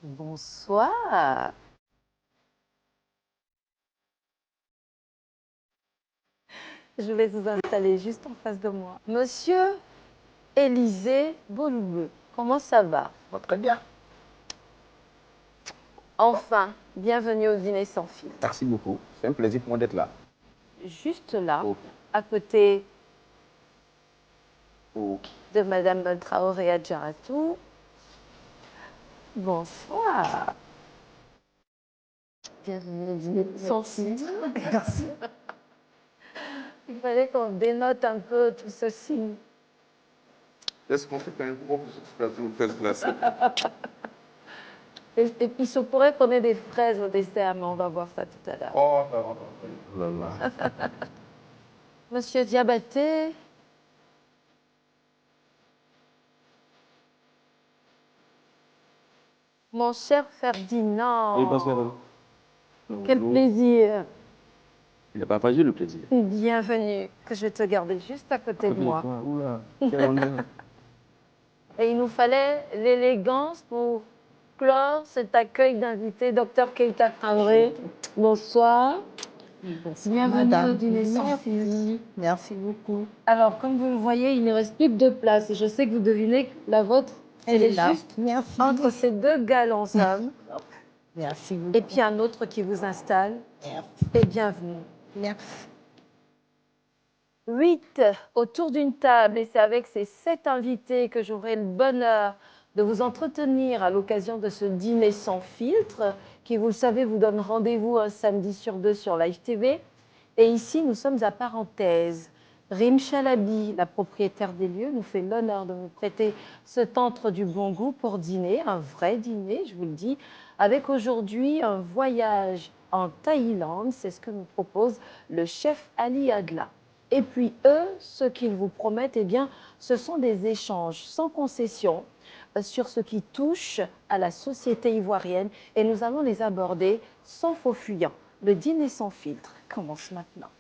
Bonsoir. Je vais vous installer juste en face de moi. Monsieur Élisée Boloubeux, comment ça va? Très bien. Enfin, bienvenue au dîner sans fil. Merci beaucoup. C'est un plaisir pour moi d'être là. Juste là, Oh. à côté Oh. de Madame Traoré Adjaratou. Bonsoir. Bienvenue au dîner sans fil. Merci. Il fallait qu'on dénote un peu tout ceci. Est-ce qu'on fait quand même pour faire place? Et puis, il se pourrait qu'on ait des fraises au dessert, mais on va voir ça tout à l'heure. Oh, là, là. Monsieur Diabaté. Mon cher Ferdinand. Oui, bonsoir. Quel plaisir. Il n'a pas partagé le plaisir. Bienvenue, que je vais te garder juste à côté de moi. Oula, quel honneur. Et il nous fallait l'élégance pour clore cet accueil d'invité, Dr Keita Traoré. Bonsoir. Bienvenue au dîner sans fil. Merci beaucoup. Alors, comme vous le voyez, il ne reste plus que 2 places. Et je sais que vous devinez que la vôtre, elle est là. juste Merci. entre ces 2 galants hommes. Merci beaucoup. Et puis un autre qui vous installe. Merci. Et bienvenue. Merci. 8 autour d'une table, et c'est avec ces 7 invités que j'aurai le bonheur de vous entretenir à l'occasion de ce dîner sans filtre, qui, vous le savez, vous donne rendez-vous un samedi sur 2 sur Live TV. Et ici, nous sommes à Parenthèse. Rim Chalabi, la propriétaire des lieux, nous fait l'honneur de nous prêter ce tantre du bon goût pour dîner, un vrai dîner, je vous le dis, avec aujourd'hui un voyage en Thaïlande. C'est ce que nous propose le chef Ali Adla. Et puis eux, ce qu'ils vous promettent, eh bien, ce sont des échanges sans concession sur ce qui touche à la société ivoirienne. Et nous allons les aborder sans faux fuyant. Le dîner sans filtre commence maintenant.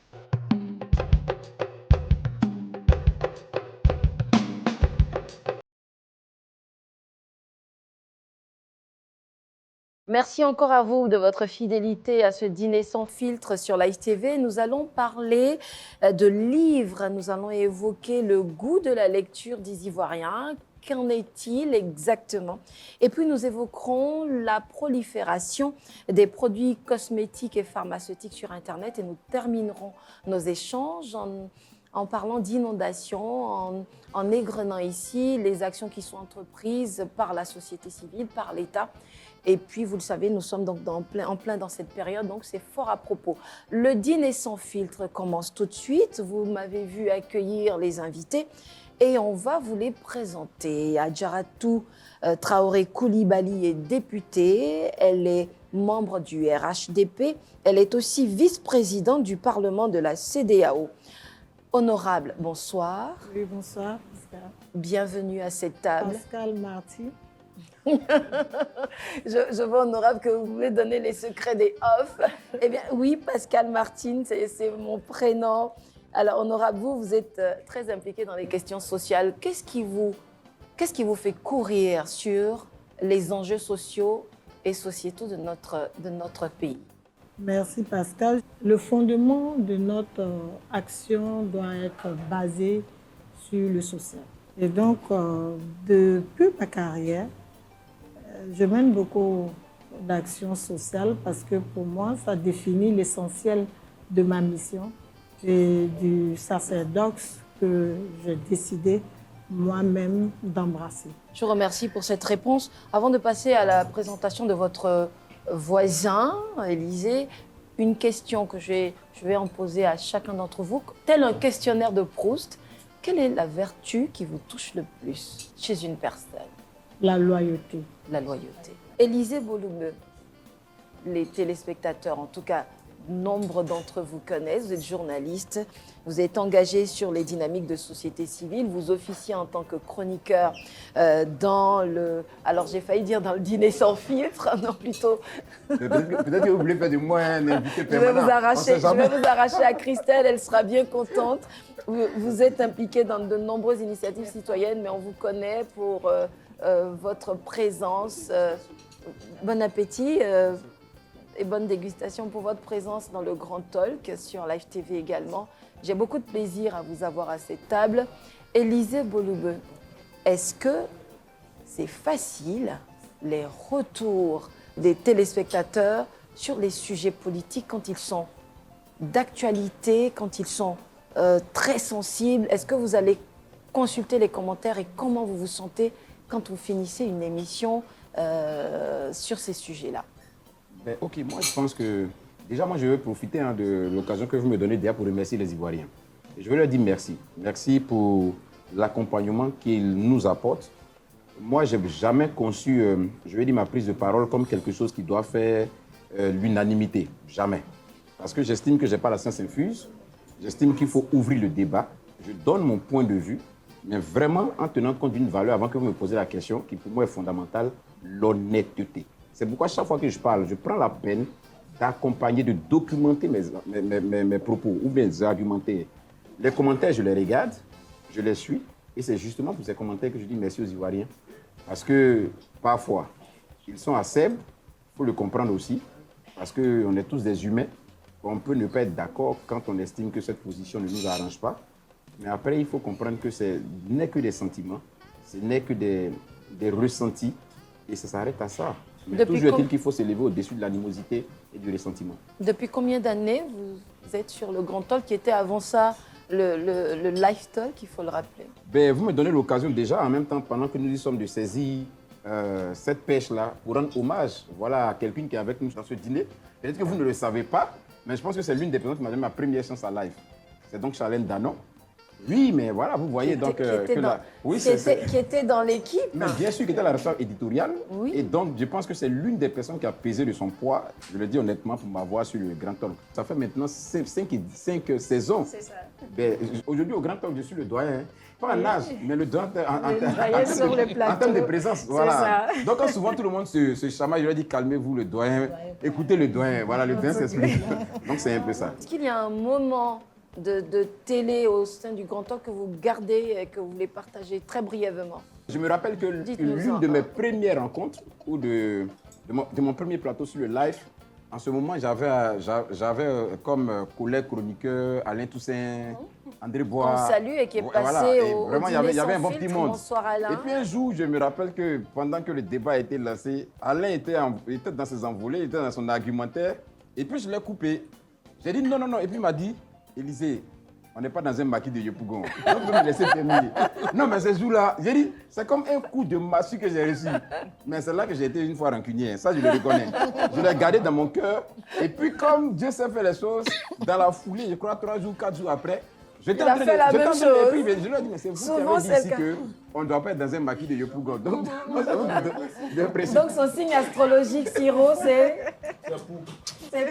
Merci encore à vous de votre fidélité à ce dîner sans filtre sur Live TV. Nous allons parler de livres, nous allons évoquer le goût de la lecture des Ivoiriens. Qu'en est-il exactement? Et puis nous évoquerons la prolifération des produits cosmétiques et pharmaceutiques sur Internet et nous terminerons nos échanges en parlant d'inondation, en égrenant ici les actions qui sont entreprises par la société civile, par l'État. Et puis, vous le savez, nous sommes donc en plein dans cette période, donc c'est fort à propos. Le dîner sans filtre commence tout de suite. Vous m'avez vu accueillir les invités et on va vous les présenter. Adjaratou Traoré Koulibaly est députée, elle est membre du RHDP, elle est aussi vice-présidente du Parlement de la CEDEAO. Honorable, bonsoir. Oui, bonsoir, Pascal. Bienvenue à cette table. Pascal Marty. Je vois, honorable, que vous voulez donner les secrets des off. Eh bien, oui, Pascal Martine, c'est mon prénom. Alors, honorable, vous êtes très impliqué dans les questions sociales. Qu'est-ce qui vous fait courir sur les enjeux sociaux et sociétaux de notre pays? Merci, Pascal. Le fondement de notre action doit être basé sur le social. Et donc, depuis ma carrière, je mène beaucoup d'actions sociales parce que pour moi, ça définit l'essentiel de ma mission et du sacerdoce que j'ai décidé moi-même d'embrasser. Je vous remercie pour cette réponse. Avant de passer à la présentation de votre voisin, Élisée, une question que je vais en poser à chacun d'entre vous. Tel un questionnaire de Proust, quelle est la vertu qui vous touche le plus chez une personne? La loyauté. La loyauté. Élisée Boloubeux, les téléspectateurs, en tout cas, nombre d'entre vous connaissent, vous êtes journaliste, vous êtes engagé sur les dynamiques de société civile, vous officiez en tant que chroniqueur dans le... Alors j'ai failli dire dans le dîner sans filtre, non plutôt... Peut-être que vous voulez faire de moi un invité Je vais permanent. je vais vous arracher à Christelle, elle sera bien contente. Vous êtes impliqué dans de nombreuses initiatives citoyennes, mais on vous connaît pour votre présence Bon appétit et bonne dégustation pour votre présence dans le Grand Talk sur Live TV également. J'ai beaucoup de plaisir à vous avoir à cette table. Élisée Boloube, est-ce que c'est facile les retours des téléspectateurs sur les sujets politiques quand ils sont d'actualité, quand ils sont très sensibles? Est-ce que vous allez consulter les commentaires et comment vous vous sentez quand vous finissez une émission sur ces sujets-là? Ben, ok, moi je pense que déjà moi je vais profiter de l'occasion que vous me donnez déjà pour remercier les Ivoiriens. Et je veux leur dire merci. Merci pour l'accompagnement qu'ils nous apportent. Moi je n'ai jamais conçu, je vais dire ma prise de parole comme quelque chose qui doit faire l'unanimité. Jamais. Parce que j'estime que je n'ai pas la science infuse. J'estime qu'il faut ouvrir le débat. Je donne mon point de vue, mais vraiment en tenant compte d'une valeur avant que vous me posiez la question qui pour moi est fondamentale, l'honnêteté. C'est pourquoi chaque fois que je parle, je prends la peine d'accompagner, de documenter mes propos ou mes argumentaires. Les commentaires, je les regarde, je les suis. Et c'est justement pour ces commentaires que je dis merci aux Ivoiriens. Parce que parfois, ils sont acerbes, il faut le comprendre aussi. Parce qu'on est tous des humains. On peut ne pas être d'accord quand on estime que cette position ne nous arrange pas. Mais après, il faut comprendre que ce n'est que des sentiments, ce n'est que des ressentis. Et ça s'arrête à ça. Mais toujours est-il qu'il faut s'élever au-dessus de l'animosité et du ressentiment. Depuis combien d'années vous êtes sur le Grand Talk qui était avant ça le Live Talk, il faut le rappeler? Ben, vous me donnez l'occasion déjà, en même temps, pendant que nous y sommes, de saisir cette pêche-là pour rendre hommage à quelqu'un qui est avec nous dans ce dîner. Peut-être que vous ne le savez pas, mais je pense que c'est l'une des personnes qui m'a donné ma première chance à live. C'est donc Charlène Danon. Oui, mais voilà, vous voyez donc qui était dans l'équipe. Mais bien sûr, qui était la responsable éditoriale. Oui. Et donc, je pense que c'est l'une des personnes qui a pesé de son poids, je le dis honnêtement, pour m'avoir sur le Grand Talk. Ça fait maintenant 5 saisons. C'est ça. Ben, aujourd'hui, au Grand Talk, je suis le doyen. Pas en âge, mais le doyen en termes de présence. Voilà. Ça. Donc, quand souvent tout le monde se chamaille, je leur dis calmez-vous, le doyen. Écoutez le doyen. Voilà, le doyen s'explique. Donc, c'est un peu ça. Est-ce qu'il y a un moment de télé au sein du Grand Talk que vous gardez et que vous voulez partager très brièvement? Je me rappelle que l'une de mes premières rencontres ou de mon premier plateau sur le live, en ce moment, j'avais comme collègue chroniqueur Alain Toussaint, André Bois. On salue et qui est passé au vraiment, il y avait un bon petit monde. Bonsoir Alain. Et puis un jour, je me rappelle que pendant que le débat a été lancé, Alain était dans ses envolées, il était dans son argumentaire. Et puis je l'ai coupé. J'ai dit non. Et puis il m'a dit, Élisée, on n'est pas dans un maquis de Yopougon. Donc, vous me laissez terminer. Non, mais ce jour-là, j'ai dit, c'est comme un coup de massue que j'ai reçu. Mais c'est là que j'ai été une fois rancunier. Ça, je le reconnais. Je l'ai gardé dans mon cœur. Et puis, comme Dieu sait faire les choses, dans la foulée, je crois 3 jours, 4 jours après, j'étais en train de... la même chose. Et puis, je lui ai dit, mais c'est vous qui avez dit ici qu'on ne doit pas être dans un maquis de Yopougon. Donc, c'est vous de préciser. Donc, son signe astrologique, Siro, c'est... C'est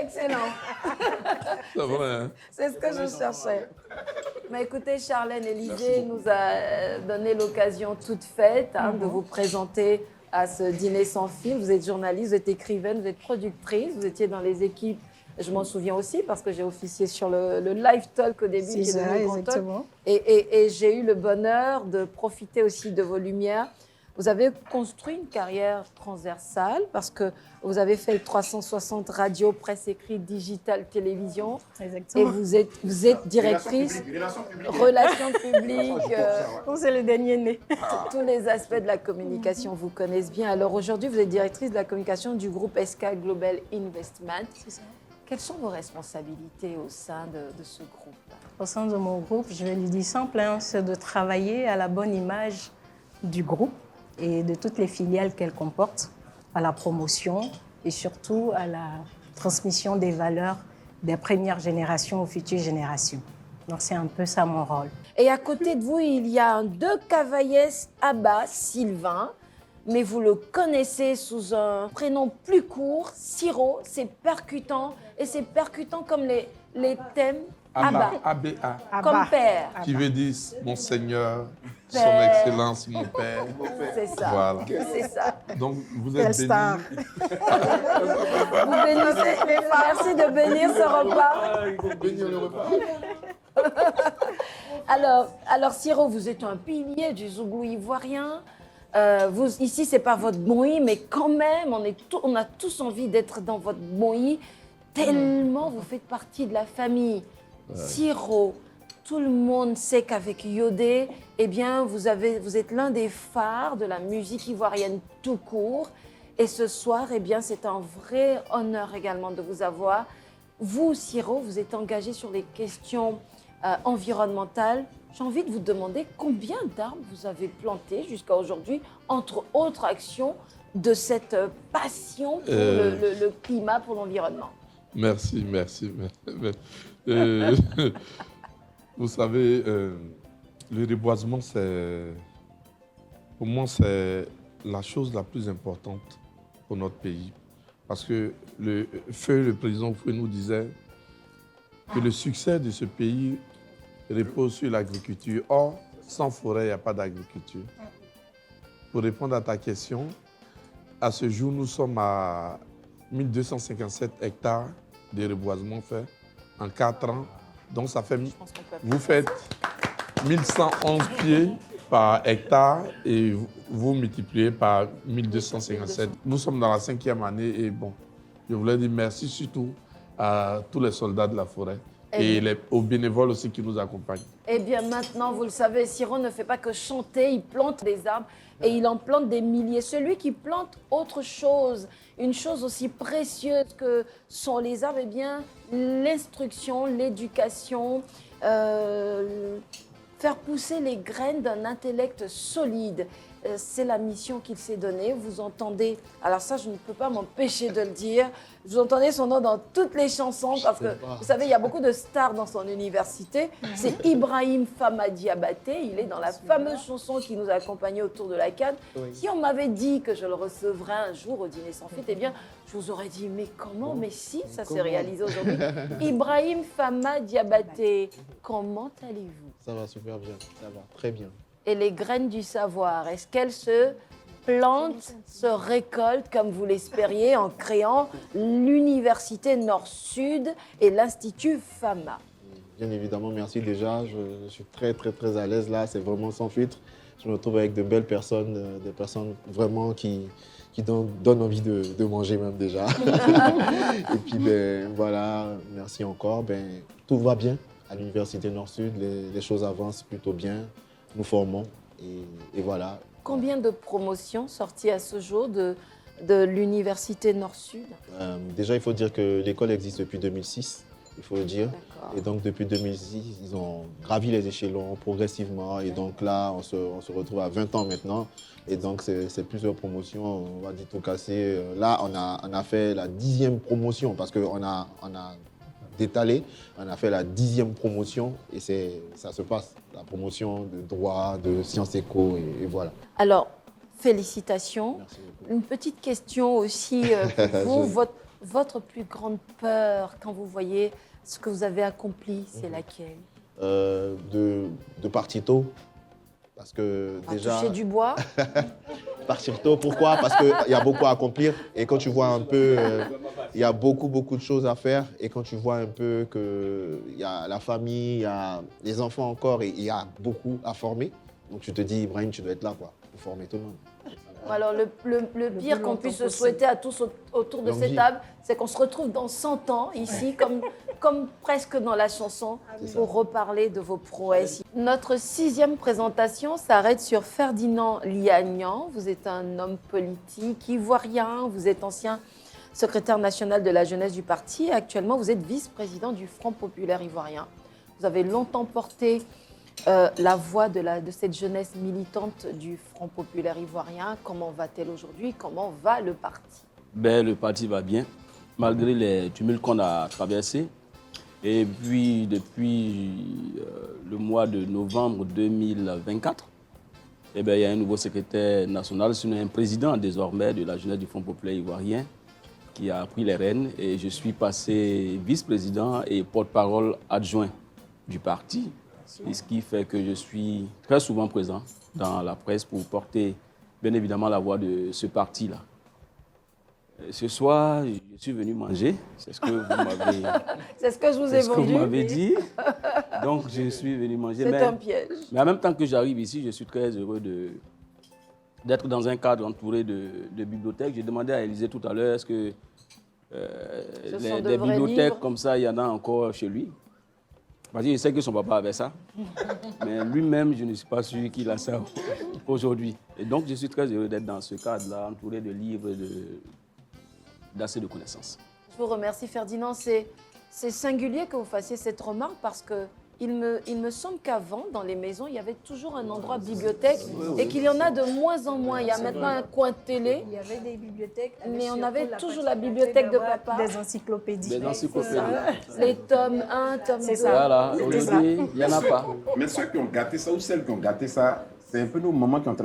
excellent. C'est vrai, hein? C'est ce que je cherchais. Mais écoutez, Charlène Élisée nous a donné l'occasion toute faite de vous présenter à ce dîner sans fil. Vous êtes journaliste, vous êtes écrivaine, vous êtes productrice, vous étiez dans les équipes. Je m'en souviens aussi parce que j'ai officié sur le Live Talk au début. C'est ça, exactement. Et j'ai eu le bonheur de profiter aussi de vos lumières. Vous avez construit une carrière transversale parce que vous avez fait 360 radio, presse écrite, digital, télévision. Exactement. Et vous êtes directrice relations publiques. C'est le dernier né. Tous les aspects de la communication vous connaissent bien. Alors aujourd'hui, vous êtes directrice de la communication du groupe SK Global Investment. C'est ça. Quelles sont vos responsabilités au sein de ce groupe? Au sein de mon groupe, je vais le dire simple, c'est de travailler à la bonne image du groupe et de toutes les filiales qu'elle comporte, à la promotion et surtout à la transmission des valeurs des premières générations aux futures générations. Donc c'est un peu ça mon rôle. Et à côté de vous, il y a un de Cavaillès Abba, Sylvain, mais vous le connaissez sous un prénom plus court, Siro. C'est percutant, et c'est percutant comme les thèmes Abba, ABA, comme père. qui veut dire mon Seigneur, son Excellence, mon Père. C'est ça. Voilà. C'est ça. Donc, vous êtes bénis. Vous bénissez. Merci de bénir ce repas. Il faut bénir le repas. Alors, Siro, vous êtes un pilier du Zougou ivoirien. Ici, c'est pas votre Moïse, mais quand même, on a tous envie d'être dans votre Moïse, tellement vous faites partie de la famille. Siro, tout le monde sait qu'avec Yodé, eh bien, vous êtes l'un des phares de la musique ivoirienne tout court. Et ce soir, eh bien, c'est un vrai honneur également de vous avoir. Vous, Siro, vous êtes engagé sur les questions environnementales. J'ai envie de vous demander combien d'arbres vous avez plantés jusqu'à aujourd'hui, entre autres actions de cette passion pour le climat, pour l'environnement. Merci. Vous savez, le reboisement, pour moi, c'est la chose la plus importante pour notre pays. Parce que le président Feu nous disait que le succès de ce pays repose sur l'agriculture. Or, sans forêt, il n'y a pas d'agriculture. Pour répondre à ta question, à ce jour, nous sommes à 1257 hectares de reboisement fait en 4 ans. Donc, ça fait, vous faites 1111 pieds par hectare et vous multipliez par 1257. Nous sommes dans la 5e année et bon, je voulais dire merci surtout à tous les soldats de la forêt et aux bénévoles aussi qui nous accompagnent. Eh bien, maintenant, vous le savez, Siro ne fait pas que chanter, il plante des arbres et il en plante des milliers. Celui qui plante autre chose, une chose aussi précieuse que sont les arbres, eh bien, l'instruction, l'éducation, faire pousser les graines d'un intellect solide. C'est la mission qu'il s'est donnée. Vous entendez, alors ça, je ne peux pas m'empêcher de le dire, vous entendez son nom dans toutes les chansons parce que, vous savez, il y a beaucoup de stars dans son université. C'est Ibrahim Fama Diabaté. Il est dans la fameuse chanson qui nous a accompagnés autour de la canne. Si on m'avait dit que je le recevrais un jour au Dîner sans Filtre, eh bien, je vous aurais dit, mais comment? Mais si, ça s'est réalisé aujourd'hui. Ibrahim Fama Diabaté, comment allez-vous? Ça va super bien, ça va très bien. Et les graines du savoir, est-ce qu'elles se plantent, se récoltent comme vous l'espériez en créant l'Université Nord-Sud et l'Institut FAMA? Bien évidemment, merci déjà. Je suis très à l'aise là, c'est vraiment sans filtre. Je me retrouve avec de belles personnes, des personnes vraiment qui donnent envie de manger même déjà. Et puis ben, voilà, merci encore. Ben, tout va bien à l'Université Nord-Sud, les choses avancent plutôt bien. Nous formons et voilà. Combien de promotions sorties à ce jour de l'Université Nord-Sud? Déjà, il faut dire que l'école existe depuis 2006, il faut le dire. Et donc, depuis 2006, ils ont gravi les échelons progressivement. Et donc là, on se retrouve à 20 ans maintenant. Et donc, c'est plusieurs promotions, on va dire tout casser. Là, on a fait la 10e promotion parce qu'on a détalé. On a fait la 10e promotion et ça se passe. La promotion de droit, de sciences éco et voilà. Alors, félicitations. Merci beaucoup. Une petite question aussi pour vous. Votre plus grande peur quand vous voyez ce que vous avez accompli, c'est laquelle? De partir tôt. Parce que déjà... Toucher du bois? Partir tôt, pourquoi? Parce qu'il y a beaucoup à accomplir et quand tu vois un peu, il y a beaucoup de choses à faire et quand tu vois un peu qu'il y a la famille, il y a les enfants encore et il y a beaucoup à former, donc tu te dis, Ibrahim, tu dois être là quoi, pour former tout le monde. Alors, le pire qu'on puisse se souhaiter à tous autour de cette table, c'est qu'on se retrouve dans 100 ans, ici, comme presque dans la chanson, pour reparler de vos prouesses. Notre 6e présentation s'arrête sur Ferdinand Liagnan. Vous êtes un homme politique ivoirien, vous êtes ancien secrétaire national de la jeunesse du parti et actuellement, vous êtes vice-président du Front populaire ivoirien. Vous avez longtemps porté la voix de cette jeunesse militante du Front populaire ivoirien. Comment va-t-elle aujourd'hui? Comment va le parti? Ben, le parti va bien, malgré les tumultes qu'on a traversés. Et puis, depuis le mois de novembre 2024, eh ben, il y a un nouveau secrétaire national, sinon un président désormais de la jeunesse du Front populaire ivoirien qui a pris les rênes. Et je suis passé vice-président et porte-parole adjoint du parti. Et ce qui fait que je suis très souvent présent dans la presse pour porter bien évidemment la voix de ce parti-là. Ce soir, je suis venu manger, c'est ce que vous m'avez C'est ce que je vous ai vendu. C'est ce que vous m'avez dit. Donc je suis venu manger. C'est un piège. Mais en même temps que j'arrive ici, je suis très heureux d'être dans un cadre entouré de bibliothèques. J'ai demandé à Élisée tout à l'heure, est-ce que des bibliothèques comme ça, il y en a encore chez lui? Parce que je sais que son papa avait ça, mais lui-même, je ne suis pas sûr qu'il a ça aujourd'hui. Et donc, je suis très heureux d'être dans ce cadre-là, entouré de livres et d'assez de connaissances. Je vous remercie, Ferdinand. C'est singulier que vous fassiez cette remarque parce que il me semble qu'avant, dans les maisons, il y avait toujours un endroit bibliothèque et qu'il y en a de moins en moins. Il y a maintenant un coin télé. Il y avait des bibliothèques, mais on avait toujours la bibliothèque de papa. Des encyclopédies. Des encyclopédies. Les tomes 1, tome 2. C'est ça. Voilà, aujourd'hui, il n'y en a pas. Mais ceux qui ont gâté ça ou celles qui ont gâté ça, c'est un peu nos mamans qui ont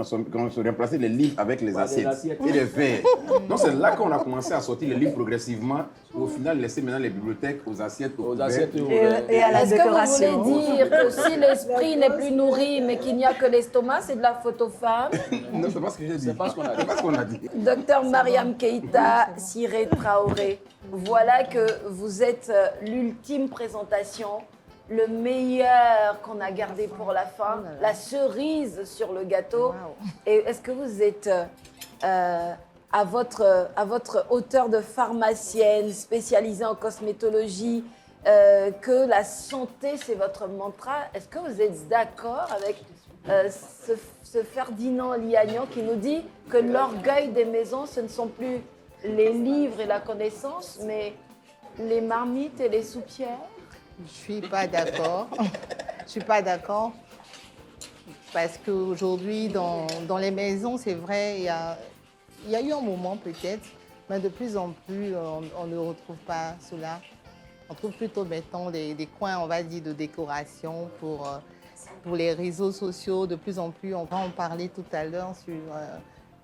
remplacé les livres avec les assiettes et les verres. Donc c'est là qu'on a commencé à sortir les livres progressivement et au final laisser maintenant les bibliothèques aux assiettes, aux assiettes et à la Est-ce que décoration. vous voulez dire que si l'esprit n'est plus nourri mais qu'il n'y a que l'estomac, c'est de la photo femme? Non, c'est pas ce que j'ai dit. C'est pas ce qu'on a dit. C'est pas ce qu'on a dit. Docteur Mariam Keïta, Siré Traoré, voilà que vous êtes l'ultime présentation, le meilleur qu'on a gardé pour la fin, la cerise sur le gâteau. Et est-ce que vous êtes à votre hauteur de pharmacienne spécialisée en cosmétologie, que la santé c'est votre mantra? Est-ce que vous êtes d'accord avec ce Ferdinand Liagnan qui nous dit que l'orgueil des maisons, ce ne sont plus les livres et la connaissance, mais les marmites et les soupières? Je suis pas d'accord. Je suis pas d'accord. Parce qu'aujourd'hui, dans les maisons, c'est vrai, il y a eu un moment peut-être, mais de plus en plus, on ne retrouve pas cela. On trouve plutôt maintenant des coins, on va dire, de décoration pour les réseaux sociaux. De plus en plus, on va en parler tout à l'heure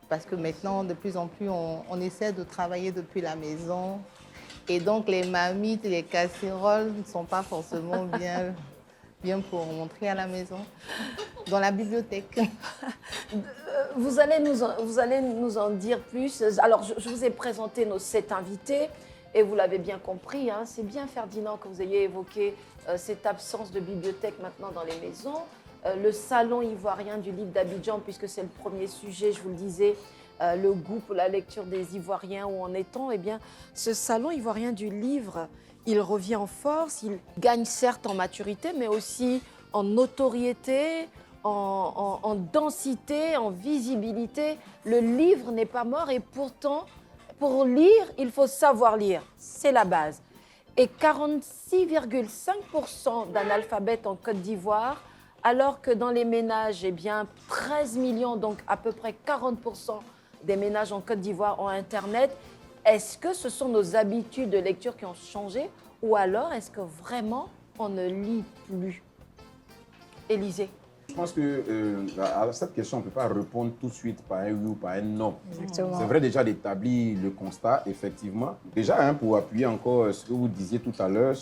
parce que maintenant, de plus en plus, on essaie de travailler depuis la maison. Et donc, les marmites et les casseroles ne sont pas forcément bien pour montrer à la maison, dans la bibliothèque. Vous allez nous en dire plus. Alors, je vous ai présenté nos 7 invités et vous l'avez bien compris, hein, c'est bien, Ferdinand, que vous ayez évoqué cette absence de bibliothèque maintenant dans les maisons. Le salon ivoirien du livre d'Abidjan, puisque c'est le premier sujet, je vous le disais, le goût pour la lecture des Ivoiriens, où en est-on? Eh bien, ce salon ivoirien du livre, il revient en force, il gagne certes en maturité, mais aussi en notoriété, en densité, en visibilité. Le livre n'est pas mort et pourtant, pour lire, il faut savoir lire. C'est la base. Et 46,5% d'analphabètes en Côte d'Ivoire, alors que dans les ménages, eh bien, 13 millions, donc à peu près 40% des ménages en Côte d'Ivoire ont Internet. Est-ce que ce sont nos habitudes de lecture qui ont changé ou alors est-ce que vraiment on ne lit plus? Élisée. Je pense que à cette question, on ne peut pas répondre tout de suite par un oui ou par un non. Exactement. C'est vrai déjà d'établir le constat, effectivement. Déjà, hein, pour appuyer encore ce que vous disiez tout à l'heure,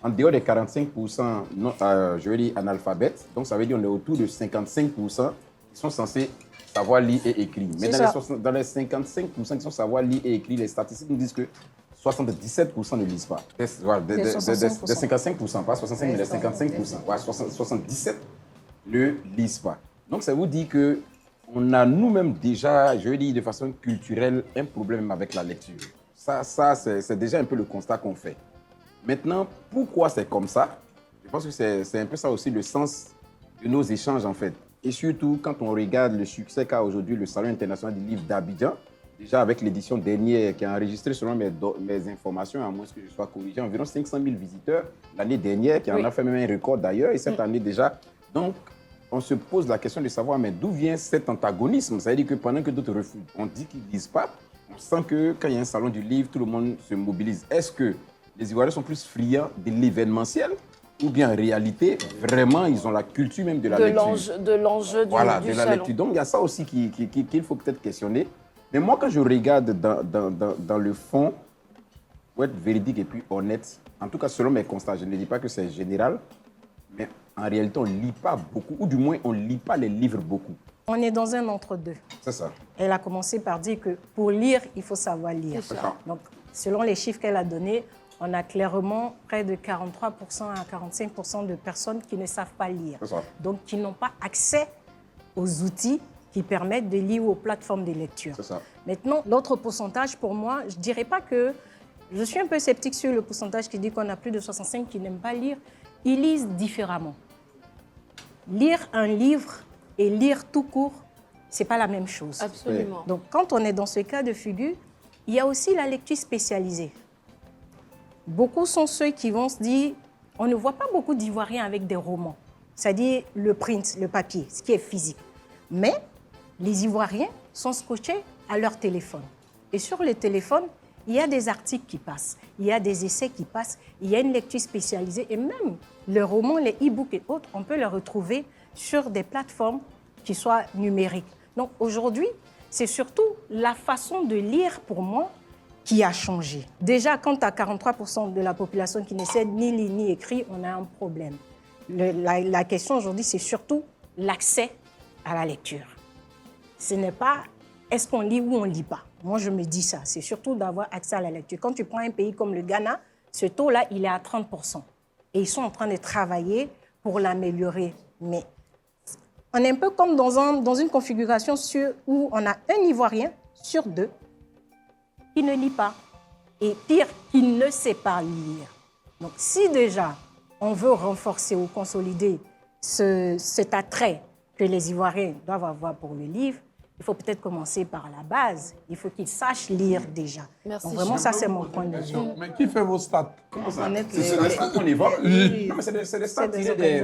en dehors des 45% je veux dire analphabètes, donc ça veut dire qu'on est autour de 55% qui sont censés savoir lire et écrire. Mais dans les 55% qui sont savoir lire et écrire, les statistiques nous disent que 77% ne lisent pas. Des 55%, pas 65, mais les 55%. Ouais, 77 ne lisent pas. Donc ça vous dit qu'on a nous-mêmes déjà, je veux dire de façon culturelle, un problème avec la lecture. Ça c'est déjà un peu le constat qu'on fait. Maintenant, pourquoi c'est comme ça? Je pense que c'est un peu ça aussi le sens de nos échanges en fait. Et surtout, quand on regarde le succès qu'a aujourd'hui le Salon international du livre d'Abidjan, déjà avec l'édition dernière qui a enregistré, selon mes informations, à moins que je sois corrigé, environ 500 000 visiteurs l'année dernière, qui en a fait même un record d'ailleurs, et cette année déjà. Donc, on se pose la question de savoir, mais d'où vient cet antagonisme? Ça veut dire que pendant que d'autres refusent, on dit qu'ils ne lisent pas, on sent que quand il y a un salon du livre, tout le monde se mobilise. Est-ce que les Ivoiriens sont plus friands de l'événementiel? Ou bien en réalité, vraiment, ils ont la culture même de la lecture. De l'enjeu du voilà, du de la salon. lecture. Donc, il y a ça aussi qu'il faut peut-être questionner. Mais moi, quand je regarde dans le fond, pour être véridique et puis honnête, en tout cas, selon mes constats, je ne dis pas que c'est général, mais en réalité, on ne lit pas beaucoup, ou du moins, on ne lit pas les livres beaucoup. On est dans un entre-deux. C'est ça. Elle a commencé par dire que pour lire, il faut savoir lire. C'est ça. Donc, selon les chiffres qu'elle a donnés, on a clairement près de 43% à 45% de personnes qui ne savent pas lire. C'est ça. Donc, qui n'ont pas accès aux outils qui permettent de lire aux plateformes de lecture. C'est ça. Maintenant, l'autre pourcentage, pour moi, je ne dirais pas que... Je suis un peu sceptique sur le pourcentage qui dit qu'on a plus de 65 qui n'aiment pas lire. Ils lisent différemment. Lire un livre et lire tout court, ce n'est pas la même chose. Absolument. Donc, quand on est dans ce cas de figure, il y a aussi la lecture spécialisée. Beaucoup sont ceux qui vont se dire, on ne voit pas beaucoup d'Ivoiriens avec des romans, c'est-à-dire le print, le papier, ce qui est physique. Mais les Ivoiriens sont scotchés à leur téléphone. Et sur le téléphone, il y a des articles qui passent, il y a des essais qui passent, il y a une lecture spécialisée et même les romans, les e-books et autres, on peut les retrouver sur des plateformes qui soient numériques. Donc aujourd'hui, c'est surtout la façon de lire pour moi qui a changé. Déjà, quand tu as 43% de la population qui ne sait ni lire ni écrire, on a un problème. La question aujourd'hui, c'est surtout l'accès à la lecture. Ce n'est pas est-ce qu'on lit ou on ne lit pas. Moi, je me dis ça. C'est surtout d'avoir accès à la lecture. Quand tu prends un pays comme le Ghana, ce taux-là, il est à 30%. Et ils sont en train de travailler pour l'améliorer. Mais on est un peu comme dans une configuration où on a un Ivoirien sur 2 qui ne lit pas. Et pire, qui ne sait pas lire. Donc, si déjà, on veut renforcer ou consolider cet attrait que les Ivoiriens doivent avoir pour le livre, il faut peut-être commencer par la base. Il faut qu'ils sachent lire déjà. Merci. Donc vraiment, ça, c'est mon point de vue. Mais qui fait vos stats? Comment ça? Honnête, C'est des stats qu'on évoque. Non, mais c'est des stats tirés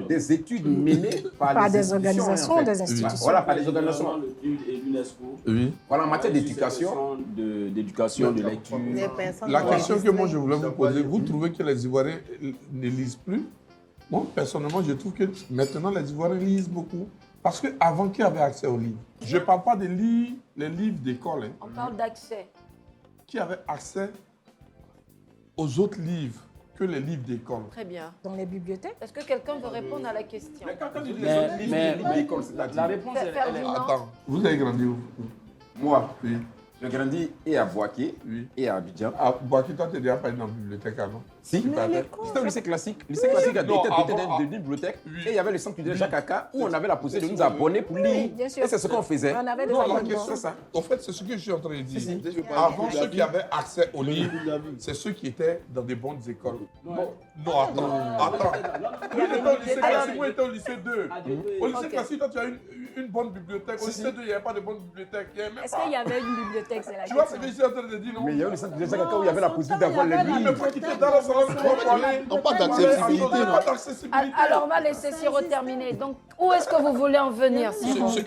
des études menées par des organisations, en fait. des institutions. Voilà, par des organisations. Et l'UNESCO. Oui. Voilà, en matière d'éducation. D'éducation, de lecture. Les personnes La ont question que moi je voulais enregistré. vous poser, vous trouvez que les Ivoiriens ne lisent plus? Moi, personnellement, je trouve que maintenant les Ivoiriens lisent beaucoup. Parce qu'avant, qui avait accès aux livres? Je ne parle pas des livres, les livres d'école. Hein. On parle d'accès. Qui avait accès aux autres livres que les livres d'école? Très bien. Dans les bibliothèques. Est-ce que quelqu'un veut répondre à la question? Quand tu dis Mais livres d'école, c'est-à-dire. la réponse, Ferdinand. Attends, vous avez grandi où? Moi, Oui. j'ai grandi et à Boaké Oui. et à Abidjan. Ah, Boaki, toi, tu n'es déjà pas allé dans la bibliothèque avant? Si, c'était au lycée classique. Le lycée classique a été Non, doté avant, d'une bibliothèque oui. et il y avait le centre culturel Jacques Aka où on avait la possibilité de nous abonner pour lire. bien sûr. Et c'est ce qu'on faisait. On avait des Non, la abonnements. question, C'est ça. En fait, c'est ce que je suis en train de dire. Si, si. Avant, ceux qui avaient accès aux livres, c'est ceux qui étaient dans des bonnes écoles. Non, attends. Vous étiez au lycée classique, vous étiez au lycée 2. Au lycée classique, toi, tu as une bonne bibliothèque. Au lycée 2, il n'y avait pas de bonne bibliothèque. Il y avait même Est-ce pas. qu'il y avait une bibliothèque? C'est la Tu vois ce question. que je suis en train de dire, non? Mais il y a eu le centre culturel Jacques Aka où il y avait la possibilité d'avoir les Oui, mais livres. faut quitter dans la salle de cours pour aller. On parle d'accessibilité, Attends, non? pas d'accessibilité. Alors, on va laisser Siro terminer. Donc, où est-ce que vous voulez en venir, Siro? Ce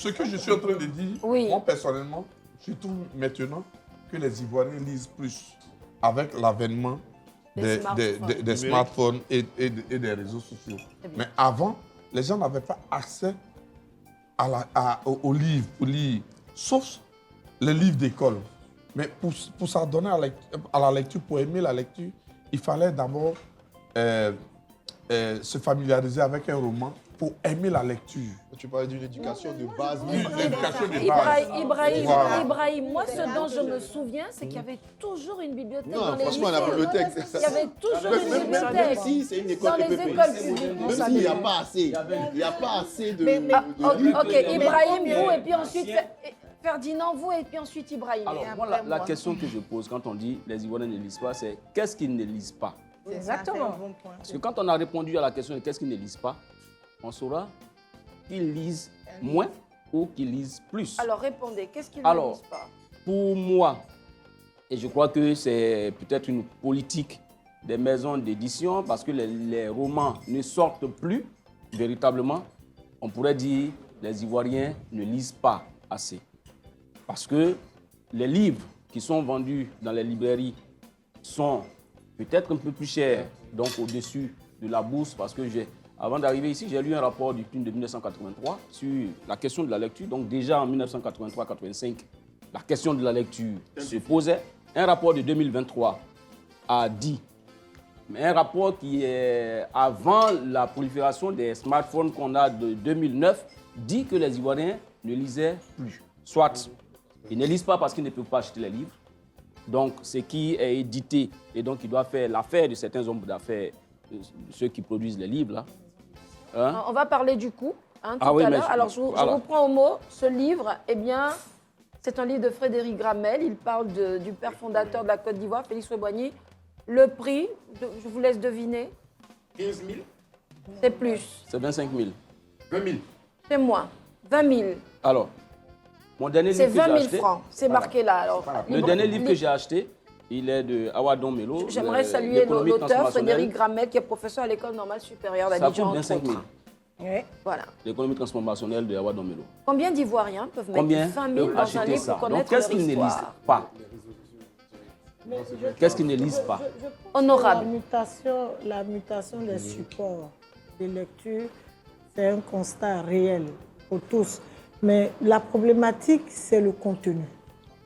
que je suis en train de dire, Oui. moi personnellement, je trouve maintenant que les Ivoiriens lisent plus avec l'avènement Des des smartphones et des réseaux sociaux. Mais avant, les gens n'avaient pas accès aux livres pour lire, sauf les livres d'école. Mais pour s'adonner à la lecture, pour aimer la lecture, il fallait d'abord se familiariser avec un roman pour aimer la lecture. Tu parlais d'une éducation de base. Oui, l'éducation de base. Voilà. Ibrahim, moi, ce dont je me souviens, c'est qu'il y avait toujours une bibliothèque dans Non, les franchement, la lycées. bibliothèque, Il y avait toujours une même bibliothèque. si c'est une Dans école les PPP. écoles publiques. Même s'il n'y a pas assez. Il n'y a pas assez de. Ok, Ibrahim, vous, et puis ensuite Ferdinand, vous, et puis ensuite Ibrahim. Alors, moi, la question que je pose quand on dit les Ivoiriens ne lisent pas, c'est qu'est-ce qu'ils ne lisent pas? Exactement. Parce que quand on a répondu à la question de qu'est-ce qu'ils ne lisent pas, on saura qu'ils lisent moins ou qu'ils lisent plus. Alors, répondez, qu'est-ce qu'ils ne Alors, lisent pas? Pour moi, et je crois que c'est peut-être une politique des maisons d'édition, parce que les romans ne sortent plus véritablement, on pourrait dire que les Ivoiriens ne lisent pas assez. Parce que les livres qui sont vendus dans les librairies sont peut-être un peu plus chers, donc au-dessus de la bourse, parce que avant d'arriver ici, j'ai lu un rapport du PNUD de 1983 sur la question de la lecture. Donc déjà en 1983-85, la question de la lecture se posait. Un rapport de 2023 a dit, mais un rapport qui est avant la prolifération des smartphones qu'on a de 2009, dit que les Ivoiriens ne lisaient plus. Soit ils ne lisent pas parce qu'ils ne peuvent pas acheter les livres. Donc, ce qui est édité et donc qui doit faire l'affaire de certains hommes d'affaires, ceux qui produisent les livres, là. Hein? On va parler du coût. tout Ah oui, à mais l'heure. Alors, je vous reprends au mot. Ce livre, eh bien, c'est un livre de Frédéric Gramel. Il parle du père fondateur de la Côte d'Ivoire, Félix Houphouët-Boigny. Le prix, je vous laisse deviner. 15 000. C'est plus. C'est 25 000. 20 000. C'est moins. 20 000. Alors, mon dernier C'est livre que j'ai 20 000 acheté, francs. C'est marqué là. Alors, le dernier livre que j'ai acheté, il est de Awadon Melo. J'aimerais saluer l'auteur, Frédéric Gramel, qui est professeur à l'École normale supérieure Ça d'Abidjan. coûte 25 000. Voilà. L'économie transformationnelle de Awadon Melo. Combien d'Ivoiriens peuvent mettre Combien 20 000 peuvent dans un acheter livre ça? pour Donc, connaître qu'est-ce leur qu'ils ne lisent histoire? pas? Qu'est-ce qu'ils ne lisent pas? Honorable. La mutation des supports de lecture, c'est un constat réel pour tous. Mais la problématique, c'est le contenu.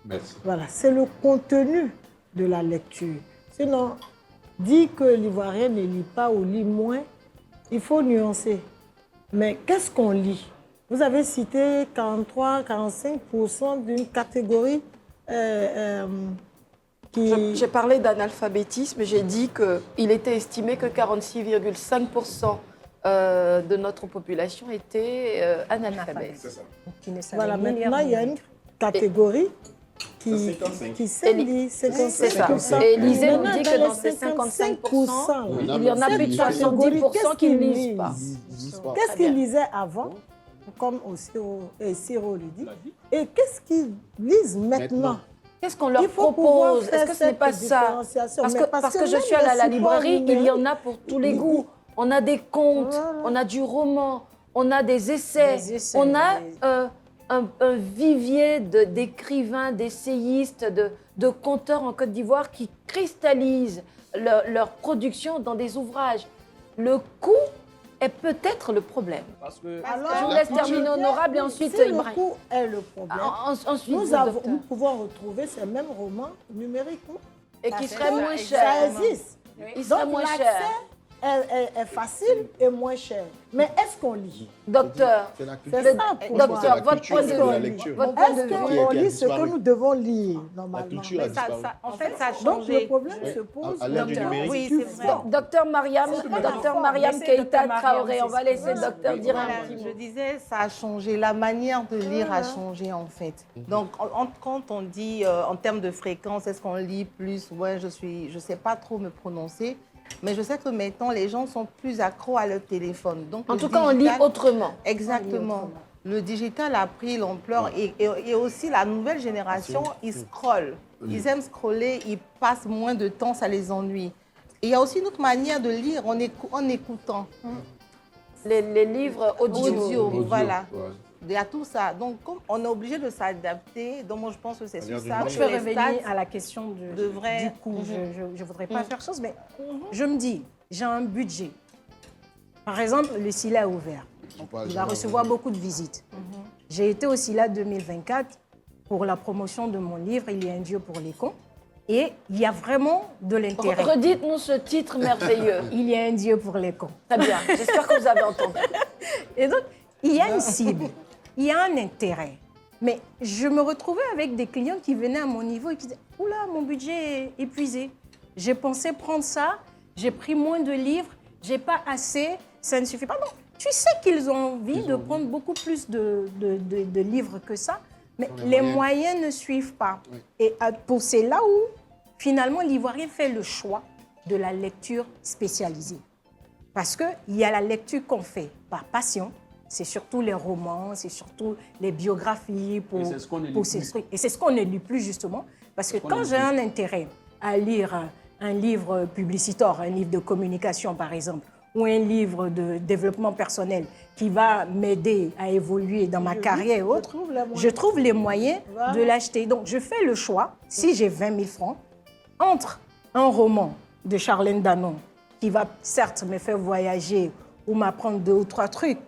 Merci. Voilà, c'est le contenu de la lecture. Sinon, dire que l'Ivoirien ne lit pas ou lit moins, il faut nuancer. Mais qu'est-ce qu'on lit? Vous avez cité 43-45% d'une catégorie qui... J'ai parlé d'analphabétisme, j'ai dit qu'il était estimé que 46,5% de notre population était analphabète. C'est ça. Qui ne savait Voilà, ni lire maintenant, il y a ni une catégorie qui sait lire. C'est ça. Et Élisée nous dit que dans ces 55%, il y en a plus de 70% qui ne lisent pas. Qu'est-ce qu'ils lisaient avant, comme aussi Siro le dit, et qu'est-ce qu'ils lisent maintenant? Qu'est-ce qu'on leur Il faut pouvoir propose? faire Est-ce que ce n'est pas cette ça? différenciation. Parce que je même suis allée à la les supports librairie, il y en a numériques, pour tous les goûts. On a des contes, on a du roman, on a des essais, on a un vivier d'écrivains, d'essayistes, de conteurs en Côte d'Ivoire qui cristallisent leur production dans des ouvrages. Le coût est peut-être le problème. Parce que Je vous laisse terminer, Honorable, et ensuite si le Ibrahim. coût est le problème, Ensuite, nous docteur. pouvons retrouver ces mêmes romans numériquement. Et qui serait moins Ça cher. existe. Il serait Donc moins l'accès cher. est facile et moins cher. Mais est-ce qu'on lit? Docteur, C'est la C'est culture. ça pour docteur, moi. votre point de de la vue. lecture. Votre point de Est-ce vue. qu'on qui a lit ce que disparu. nous devons lire La normalement? culture a disparu. En fait, ça a Donc le changé. problème se pose. À l'ère du numérique. Oui, tu c'est vrai. vois. Docteur Mariam Laissez Keïta docteur Mariam Traoré, on va laisser le docteur dire un Voilà, petit je mot. disais, ça a changé. La manière de lire a changé, en fait. Donc, quand on dit en termes de fréquence, est-ce qu'on lit plus? Ouais, je sais pas trop me prononcer. Mais je sais que maintenant, les gens sont plus accros à leur téléphone. Donc, En le tout cas, on lit digital- autrement. Exactement. Le digital a pris l'ampleur et aussi la nouvelle génération, ils scrollent. Ils aiment scroller, ils passent moins de temps, ça les ennuie. Et il y a aussi une autre manière de lire en écoutant. Les livres audio. Voilà. Ouais. Il y a tout ça. Donc, comme on est obligé de s'adapter, donc moi je pense que c'est sur ça. Je vais revenir à la question devraient- du coût. Je ne voudrais pas faire chose, mais je me dis, j'ai un budget. Par exemple, le SILA est ouvert. Il va recevoir beaucoup de visites. J'ai été au SILA 2024 pour la promotion de mon livre « Il y a un Dieu pour les cons ». Et il y a vraiment de l'intérêt. Redites-nous ce titre merveilleux. Il y a un Dieu pour les cons. Très bien, j'espère que vous avez entendu. Et donc, il y a une cible, il y a un intérêt. Mais je me retrouvais avec des clients qui venaient à mon niveau et qui disaient « Oula, mon budget est épuisé. J'ai pensé prendre ça, j'ai pris moins de livres, j'ai pas assez, ça ne suffit pas. » Donc, tu sais qu'ils ont envie de prendre beaucoup plus de livres que ça, mais les moyens ne suivent pas. Et c'est là où, finalement, l'Ivoirien fait le choix de la lecture spécialisée. Parce qu'il y a la lecture qu'on fait par passion, c'est surtout les romans, c'est surtout les biographies pour Et c'est ce qu'on ne lit pour plus. s'instruire. Et c'est ce qu'on ne lit plus justement, parce que qu'on quand ne lit j'ai plus. un intérêt à lire un livre publicitaire, un livre de communication par exemple, ou un livre de développement personnel qui va m'aider à évoluer dans ma carrière et autres, je trouve les moyens de l'acheter. Donc je fais le choix, si j'ai 20 000 francs, entre un roman de Charlène Danon qui va certes me faire voyager ou m'apprendre 2 ou 3 trucs,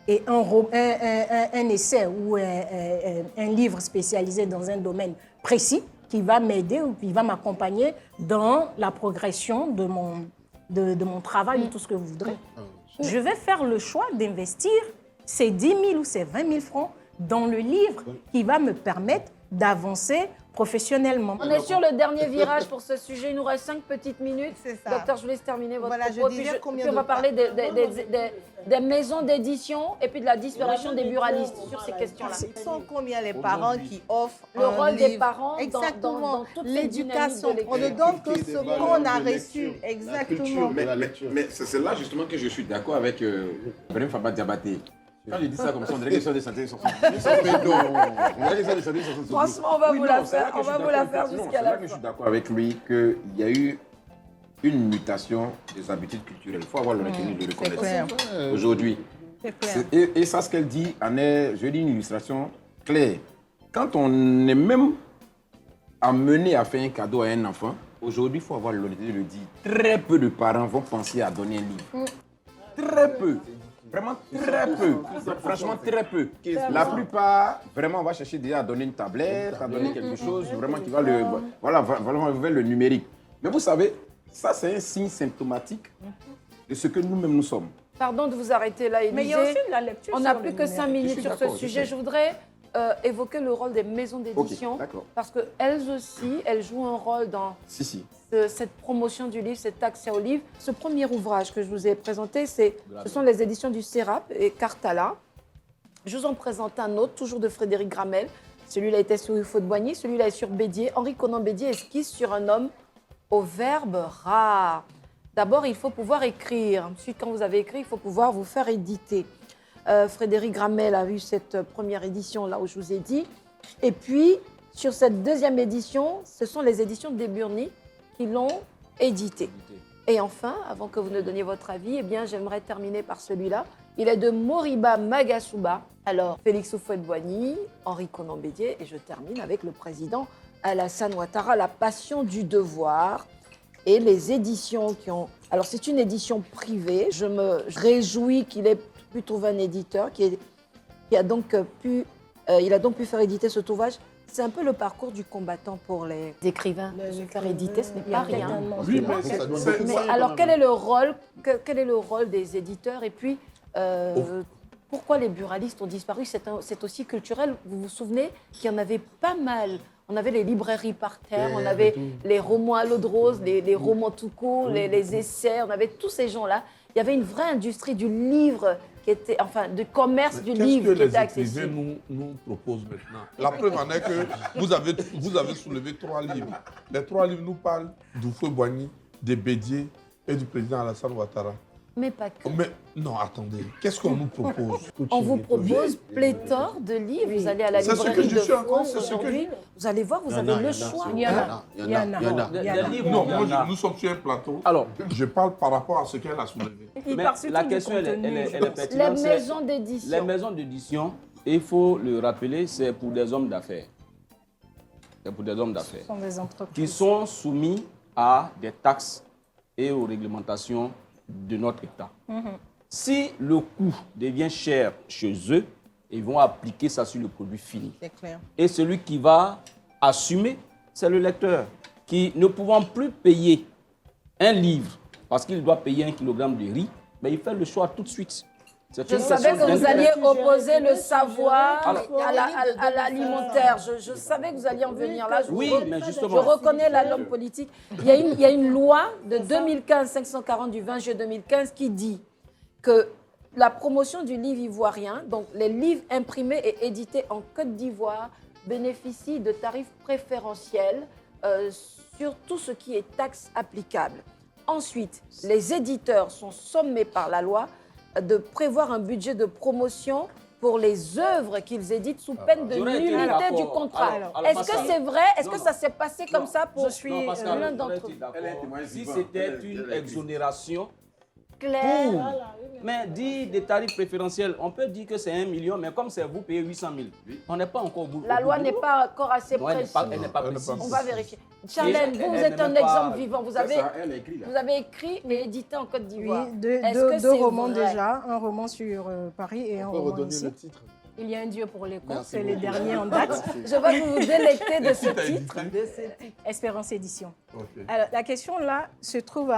et un essai ou un livre spécialisé dans un domaine précis qui va m'aider ou qui va m'accompagner dans la progression de mon travail ou tout ce que vous voudrez. Je vais faire le choix d'investir ces 10 000 ou ces 20 000 francs dans le livre qui va me permettre d'avancer professionnellement. On est sur le dernier virage pour ce sujet. Il nous reste 5 petites minutes. C'est ça. Docteur, je vous laisse terminer votre Voilà, je propos. disais combien puis on va de parler des maisons d'édition et puis de la disparition des buralistes sur ces questions-là. Ils sont combien les parents qui offrent Le un rôle des livre? parents Exactement. dans toutes ces L'éducation. dynamiques de On ne lecture. donne que ce qu'on a reçu. Exactement. Mais c'est là justement que je suis d'accord avec Ibrahim Faba Diabaté. Quand je dis ça comme ça, on dirait qu'ils sont des santé sur son Franchement, on va vous la faire. On va vous la faire jusqu'à la fin. Je suis d'accord avec lui qu'il y a eu une mutation des habitudes culturelles. Il faut avoir l'honnêteté de le reconnaître. Aujourd'hui. Et ça, ce qu'elle dit, en est, je dis, une illustration claire. Quand on est même amené à faire un cadeau à un enfant, aujourd'hui, il faut avoir l'honnêteté de le dire. Très peu de parents vont penser à donner un livre. Très peu. Vraiment très peu. Franchement, très peu. La plupart, vraiment, on va chercher déjà à donner une tablette, à donner quelque chose vraiment qui va le... Voilà, vraiment vers le numérique. Mais vous savez, ça, c'est un signe symptomatique de ce que nous-mêmes nous sommes. Pardon de vous arrêter là, Élisée. Mais il y a aussi de la lecture. On n'a plus que 5 minutes sur ce d'accord, sujet. Je voudrais évoquer le rôle des maisons d'édition. d'accord. Parce qu'elles aussi, elles jouent un rôle dans Si. cette promotion du livre, cet accès au livre. Ce premier ouvrage que je vous ai présenté, ce sont les éditions du Sérap et Cartala. Je vous en présente un autre, toujours de Frédéric Gramel. Celui-là était sur Houphouët-Boigny, celui-là est sur Bédier. Henri Conan Bédier esquisse sur un homme au verbe rare. D'abord, il faut pouvoir écrire. Ensuite, quand vous avez écrit, il faut pouvoir vous faire éditer. Frédéric Gramel a eu cette première édition, là où je vous ai dit. Et puis, sur cette deuxième édition, ce sont les éditions des Burny qui l'ont édité. Et enfin, avant que vous ne donniez votre avis, eh bien, j'aimerais terminer par celui-là. Il est de Moriba Magasuba. Alors, Félix Houphouët-Boigny, Henri Conan Bédier, et je termine avec le président Alassane Ouattara, La Passion du devoir. Et les éditions qui ont... Alors, c'est une édition privée. Je me réjouis qu'il ait pu trouver un éditeur qui a donc pu faire éditer cet ouvrage. C'est un peu le parcours du combattant pour les écrivains. Se faire éditer, ce n'est pas rien. Oui, mais Mais alors, quel est le rôle des éditeurs? Et puis, pourquoi les buralistes ont disparu? C'est aussi culturel. Vous vous souvenez qu'il y en avait pas mal. On avait les librairies par terre, on avait les romans à l'eau de rose, les romans tout court, les essais, on avait tous ces gens-là. Il y avait une vraie industrie du livre qui était, enfin, du commerce du livre qui était accessible. Qu'est-ce que les écrivains nous proposent maintenant? La preuve en est que vous avez soulevé 3 livres. Les 3 livres nous parlent d'Houphouët-Boigny, de Bédier et du président Alassane Ouattara. Mais pas que. Mais non, attendez, qu'est-ce qu'on nous propose? On vous propose pléthore de livres. Vous allez à la librairie de France aujourd'hui. Vous allez voir, vous avez le choix. Il y en a. Non, nous sommes sur un plateau. Alors, je parle par rapport à ce qu'elle a soulevé. mais la question, elle est Les pertinente. maisons Les d'édition. maisons d'édition, il faut le rappeler, c'est pour des hommes d'affaires. C'est pour des hommes d'affaires Ce sont des entreprises. qui sont soumis à des taxes et aux réglementations de notre État. Si le coût devient cher chez eux, ils vont appliquer ça sur le produit fini. C'est clair. Et celui qui va assumer, c'est le lecteur, qui, ne pouvant plus payer un livre parce qu'il doit payer 1 kilogramme de riz, mais il fait le choix tout de suite. C'est Je une savais question que vous d'intérêt. alliez opposer le savoir Alors, à l'alimentaire. Je savais que vous alliez en venir là. Oui, mais justement. Je reconnais l'homme politique. Il y a une loi de 2015-540 du 20 juillet 2015 qui dit que la promotion du livre ivoirien, donc les livres imprimés et édités en Côte d'Ivoire, bénéficient de tarifs préférentiels sur tout ce qui est taxe applicable. Ensuite, les éditeurs sont sommés par la loi de prévoir un budget de promotion pour les œuvres qu'ils éditent sous peine de J'aurais été nullité d'accord. du contrat. Alors, Est-ce que Pascal, c'est vrai? Est-ce que ça s'est passé comme ça pour Non, Pascal, l'un j'aurais d'entre été eux? d'accord. Si vivant. c'était une exonération, Claire. mais dit des tarifs préférentiels, on peut dire que c'est 1 million, mais comme c'est vous payez 800 000, on n'est pas encore au bout. La loi n'est pas encore assez Non, elle n'est précise. pas précise. On va vérifier. Charlène, vous elle êtes n'est un même pas- exemple vivant. Vous avez Elle a écrit là. écrit et édité en Côte d'Ivoire. Oui, Est-ce que deux c'est romans vrai? déjà, un roman sur Paris et un roman ici. titre. Il y a un Dieu pour les contes, Merci c'est les beaucoup. derniers en date. Je vois que vous vous délectez de ce Qui t'a titre. édité? Espérance Édition. Ok. Alors, la question là se trouve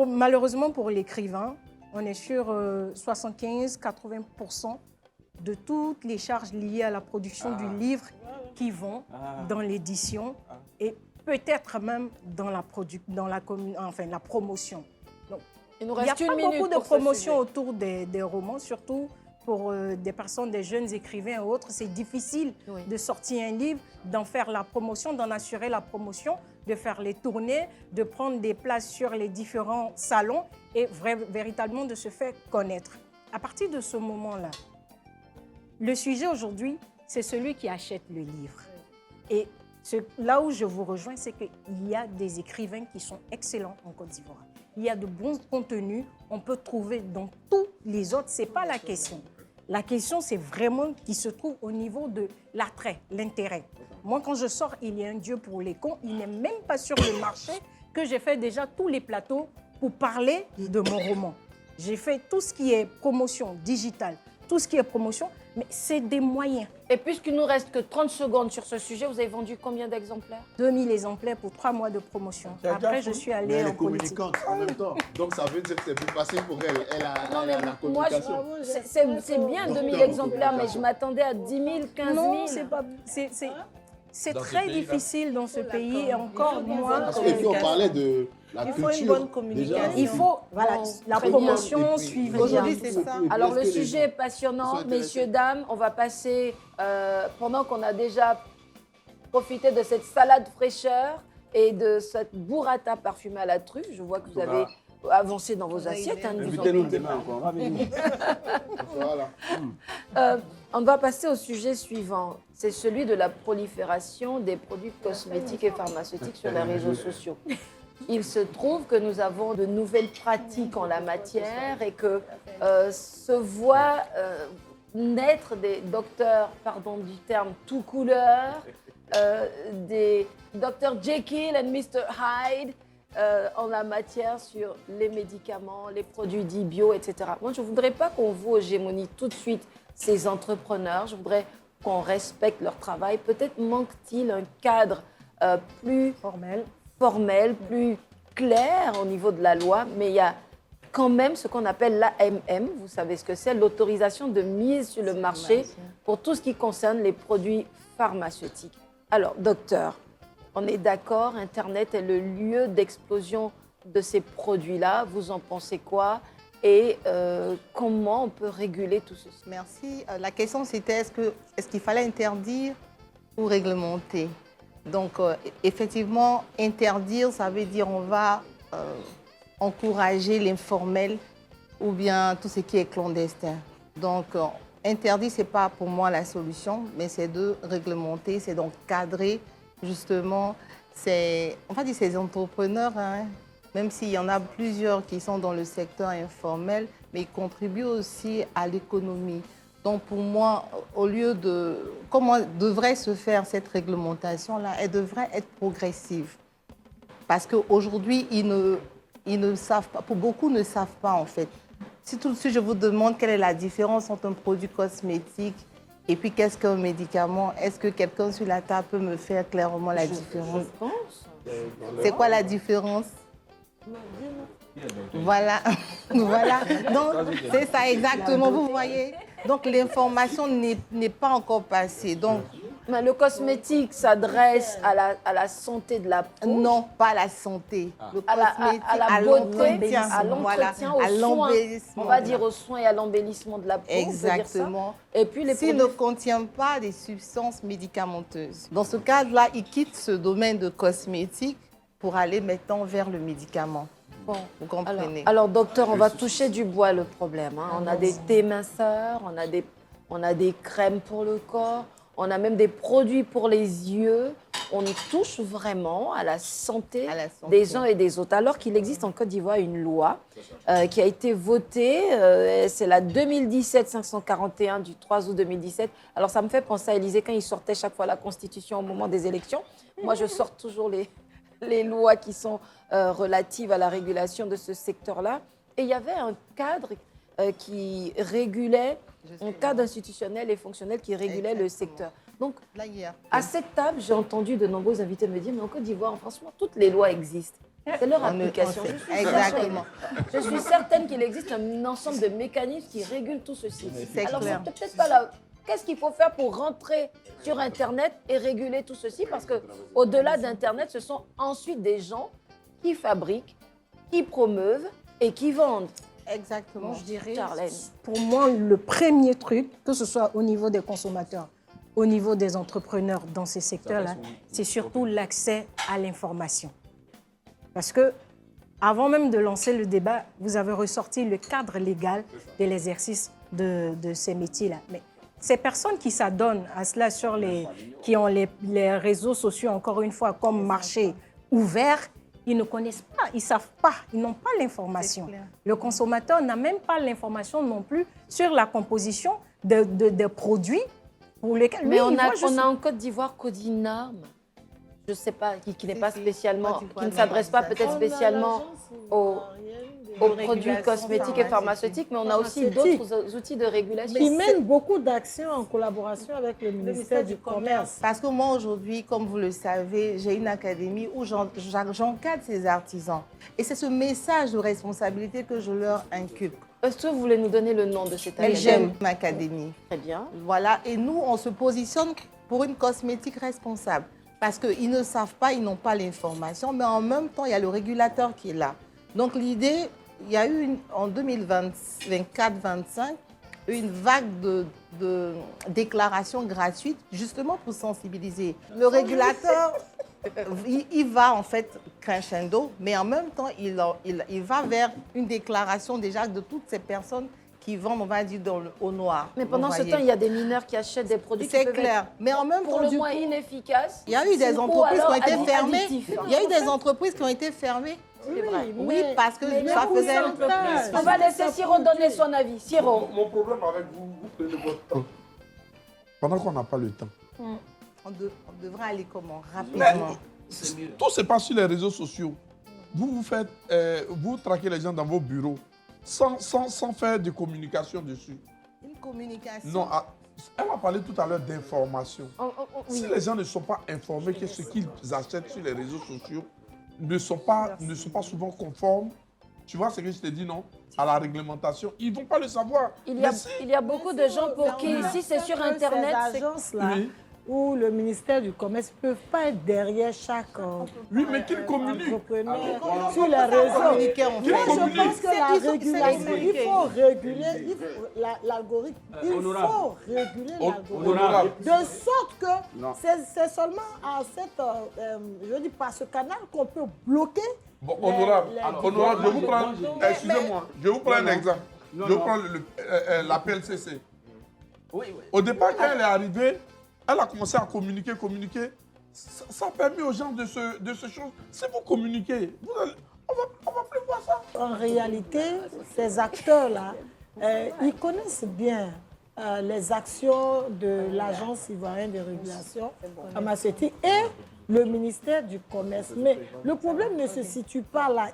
malheureusement pour l'écrivain, on est sur 75-80% de toutes les charges liées à la production du livre qui vont dans l'édition et peut-être même dans la promotion. Donc, Il nous il n'y a reste une pas minute beaucoup de pour ce promotion sujet. autour des romans, surtout pour des personnes, des jeunes écrivains et autres. C'est difficile de sortir un livre, d'en faire la promotion, d'en assurer la promotion, de faire les tournées, de prendre des places sur les différents salons et véritablement de se faire connaître. À partir de ce moment-là, le sujet aujourd'hui, c'est celui qui achète le livre. Et là où je vous rejoins, c'est qu'il y a des écrivains qui sont excellents en Côte d'Ivoire. Il y a de bons contenus, on peut trouver dans tous les autres, ce n'est pas la question. La question, c'est vraiment qui se trouve au niveau de l'attrait, l'intérêt. Moi, quand je sors, il y a un Dieu pour les cons, il n'est même pas sur le marché que j'ai fait déjà tous les plateaux pour parler de mon roman. J'ai fait tout ce qui est promotion digitale, tout ce qui est promotion, mais c'est des moyens. Et puisqu'il nous reste que 30 secondes sur ce sujet, vous avez vendu combien d'exemplaires? 2000 exemplaires pour 3 mois de promotion. Après, je suis Mais allée elle en est politique. communicante en même temps. Donc ça veut dire que c'est plus facile pour elle. Elle a Non, mais la moi, communication. c'est bien 2000 exemplaires, mais je m'attendais à 10 000, 15 000. Non, c'est très difficile dans ce pays et encore moins. Et puis on parlait de la culture. faut une bonne communication. Déjà. Il faut voilà, la très bien. promotion Et puis, suivre. Aujourd'hui, c'est ça. Alors le Est-ce que les sujet gens est passionnant, sont intéressés? messieurs, dames. On va passer, pendant qu'on a déjà profité de cette salade fraîcheur et de cette burrata parfumée à la truffe. Je vois que vous avez avancé dans vos assiettes. Hein, ne vous Invitez-nous embêtez demain pas. encore. On va venir. Voilà. On va passer au sujet suivant. C'est celui de la prolifération des produits cosmétiques et pharmaceutiques sur les réseaux sociaux. Il se trouve que nous avons de nouvelles pratiques en la matière et que se voient naître des docteurs, pardon du terme, tout couleur, des Dr Jekyll and Mr Hyde en la matière sur les médicaments, les produits dits bio, etc. Moi, je ne voudrais pas qu'on voit hégémonie tout de suite ces entrepreneurs. Je voudrais qu'on respecte leur travail. Peut-être manque-t-il un cadre plus formel, plus clair au niveau de la loi, mais il y a quand même ce qu'on appelle l'AMM, vous savez ce que c'est, l'autorisation de mise sur le marché pour tout ce qui concerne les produits pharmaceutiques. Alors, docteur, on est d'accord, Internet est le lieu d'explosion de ces produits-là. Vous en pensez quoi? Et comment on peut réguler tout ceci? Merci. La question, c'était est-ce qu'il fallait interdire ou réglementer? Donc, effectivement, interdire, ça veut dire on va encourager l'informel ou bien tout ce qui est clandestin. Donc, interdire, ce n'est pas pour moi la solution, mais c'est de réglementer, c'est donc cadrer justement ces entrepreneurs, hein, même s'il y en a plusieurs qui sont dans le secteur informel, mais ils contribuent aussi à l'économie. Donc pour moi, au lieu de... Comment devrait se faire cette réglementation-là? Elle devrait être progressive. Parce qu'aujourd'hui, ils ne savent pas, pour beaucoup ne savent pas en fait. Si tout de suite je vous demande quelle est la différence entre un produit cosmétique et puis qu'est-ce qu'un médicament, est-ce que quelqu'un sur la table peut me faire clairement la différence? Je pense. C'est quoi la différence? Voilà, voilà. Donc, c'est ça exactement, vous voyez. Donc, l'information n'est pas encore passée. Donc, Mais le cosmétique s'adresse à la santé de la peau. non, pas à la santé. Le À la beauté, à l'entretien, à aux soins. l'embellissement. On va dire aux soins et à l'embellissement de la peau. on peut dire ça. Exactement. Et puis les S'il ne produits... contient pas des substances médicamenteuses. Dans ce cadre-là, il quitte ce domaine de cosmétique pour aller maintenant vers le médicament. Bon. Vous comprenez? Alors, docteur, on va toucher du bois le problème. Hein. On a des déminceurs, on a des crèmes pour le corps, on a même des produits pour les yeux. On touche vraiment à la santé, des uns et des autres. Alors qu'il existe en Côte d'Ivoire une loi qui a été votée, c'est la 2017-541 du 3 août 2017. Alors ça me fait penser à Élysée quand il sortait chaque fois la Constitution au moment des élections. Moi, je sors toujours les lois qui sont relatives à la régulation de ce secteur-là. Et il y avait un cadre qui régulait, un cadre institutionnel et fonctionnel qui régulait le secteur. Donc, Là, il y a- à cette table, j'ai entendu de nombreux invités me dire, mais en Côte d'Ivoire, franchement, toutes les lois existent. C'est leur application. Je suis Exactement. certaine- Je suis certaine qu'il existe un ensemble de mécanismes qui régulent tout ceci. C'est Alors, clair. c'est peut-être pas Qu'est-ce qu'il faut faire pour rentrer sur Internet et réguler tout ceci? Parce qu'au-delà d'Internet, ce sont ensuite des gens qui fabriquent, qui promeuvent et qui vendent. Exactement. Je dirais, Charlène. pour moi, le premier truc, que ce soit au niveau des consommateurs, au niveau des entrepreneurs dans ces secteurs-là, c'est surtout l'accès à l'information. Parce que, avant même de lancer le débat, vous avez ressorti le cadre légal de l'exercice de ces métiers-là. Mais ces personnes qui s'adonnent à cela qui ont les réseaux sociaux, encore une fois, comme marché ouvert, ils ne connaissent pas, ils ne savent pas, ils n'ont pas l'information. Le consommateur n'a même pas l'information non plus sur la composition de produits pour lesquels... Mais lui, on moi, je a en Côte d'Ivoire Codinarme, je ne sais pas, qui n'est pas spécialement, qui ne s'adresse pas peut-être spécialement aux produits cosmétiques et pharmaceutiques, mais on a aussi d'autres outils de régulation. Qui mène beaucoup d'actions en collaboration avec le ministère du Commerce. Parce que moi, aujourd'hui, comme vous le savez, j'ai une académie où j'encadre ces artisans. Et c'est ce message de responsabilité que je leur inculque. Est-ce que vous voulez nous donner le nom de cette académie? J'aime ma académie. Très bien. Voilà, et nous, on se positionne pour une cosmétique responsable. Parce qu'ils ne savent pas, ils n'ont pas l'information, mais en même temps, il y a le régulateur qui est là. Donc l'idée, il y a eu en 2024-25 une vague de déclarations gratuites, justement pour sensibiliser. Le régulateur, il va en fait crescendo, mais en même temps, il va vers une déclaration déjà de toutes ces personnes qui vendent, on va dire, au noir. Mais pendant ce temps, il y a des mineurs qui achètent des produits qui c'est peuvent clair. être Mais en même pour temps, le moins inefficaces. il y a eu des entreprises qui ont été fermées. addictifs. Il y a eu des entreprises qui ont été fermées. C'est vrai. Oui, parce que ça faisait... On va laisser Siro donner son avis. Siro. Mon problème avec vous, vous prenez votre temps. Pendant qu'on n'a pas le temps. On devrait aller comment? Rapidement. Tout se passe sur les réseaux sociaux. Vous traquez les gens dans vos bureaux sans faire de communication dessus. Une communication. Non, elle a parlé tout à l'heure d'information. Oui. Si les gens ne sont pas informés que ce qu'ils achètent sur les réseaux sociaux ne sont pas souvent conformes, tu vois ce que je te dis, non? À la réglementation, ils ne vont pas le savoir. Il y a beaucoup de gens pour qui, si c'est sur Internet, ces agences-là ou le ministère du Commerce ne peuvent pas être derrière chaque oui, mais qu'ils communiquent. entrepreneur sur les réseaux. Moi, je pense que la régulation, il faut réguler l'algorithme. Il faut réguler l'algorithme. De sorte que c'est seulement à cette, je dis pas ce canal qu'on peut bloquer. Bon, honorable, je vous prends, excusez-moi, je vous prends un exemple. Je vous prends la PLCC. Au départ, quand elle est arrivée, elle a commencé à communiquer. Ça a permis aux gens de se choses. Si vous communiquez, on va plus voir ça. En réalité, ces acteurs-là, ils connaissent bien les actions de l'Agence ivoirienne de régulation pharmaceutique et le ministère du Commerce. Mais le problème ne se situe pas là.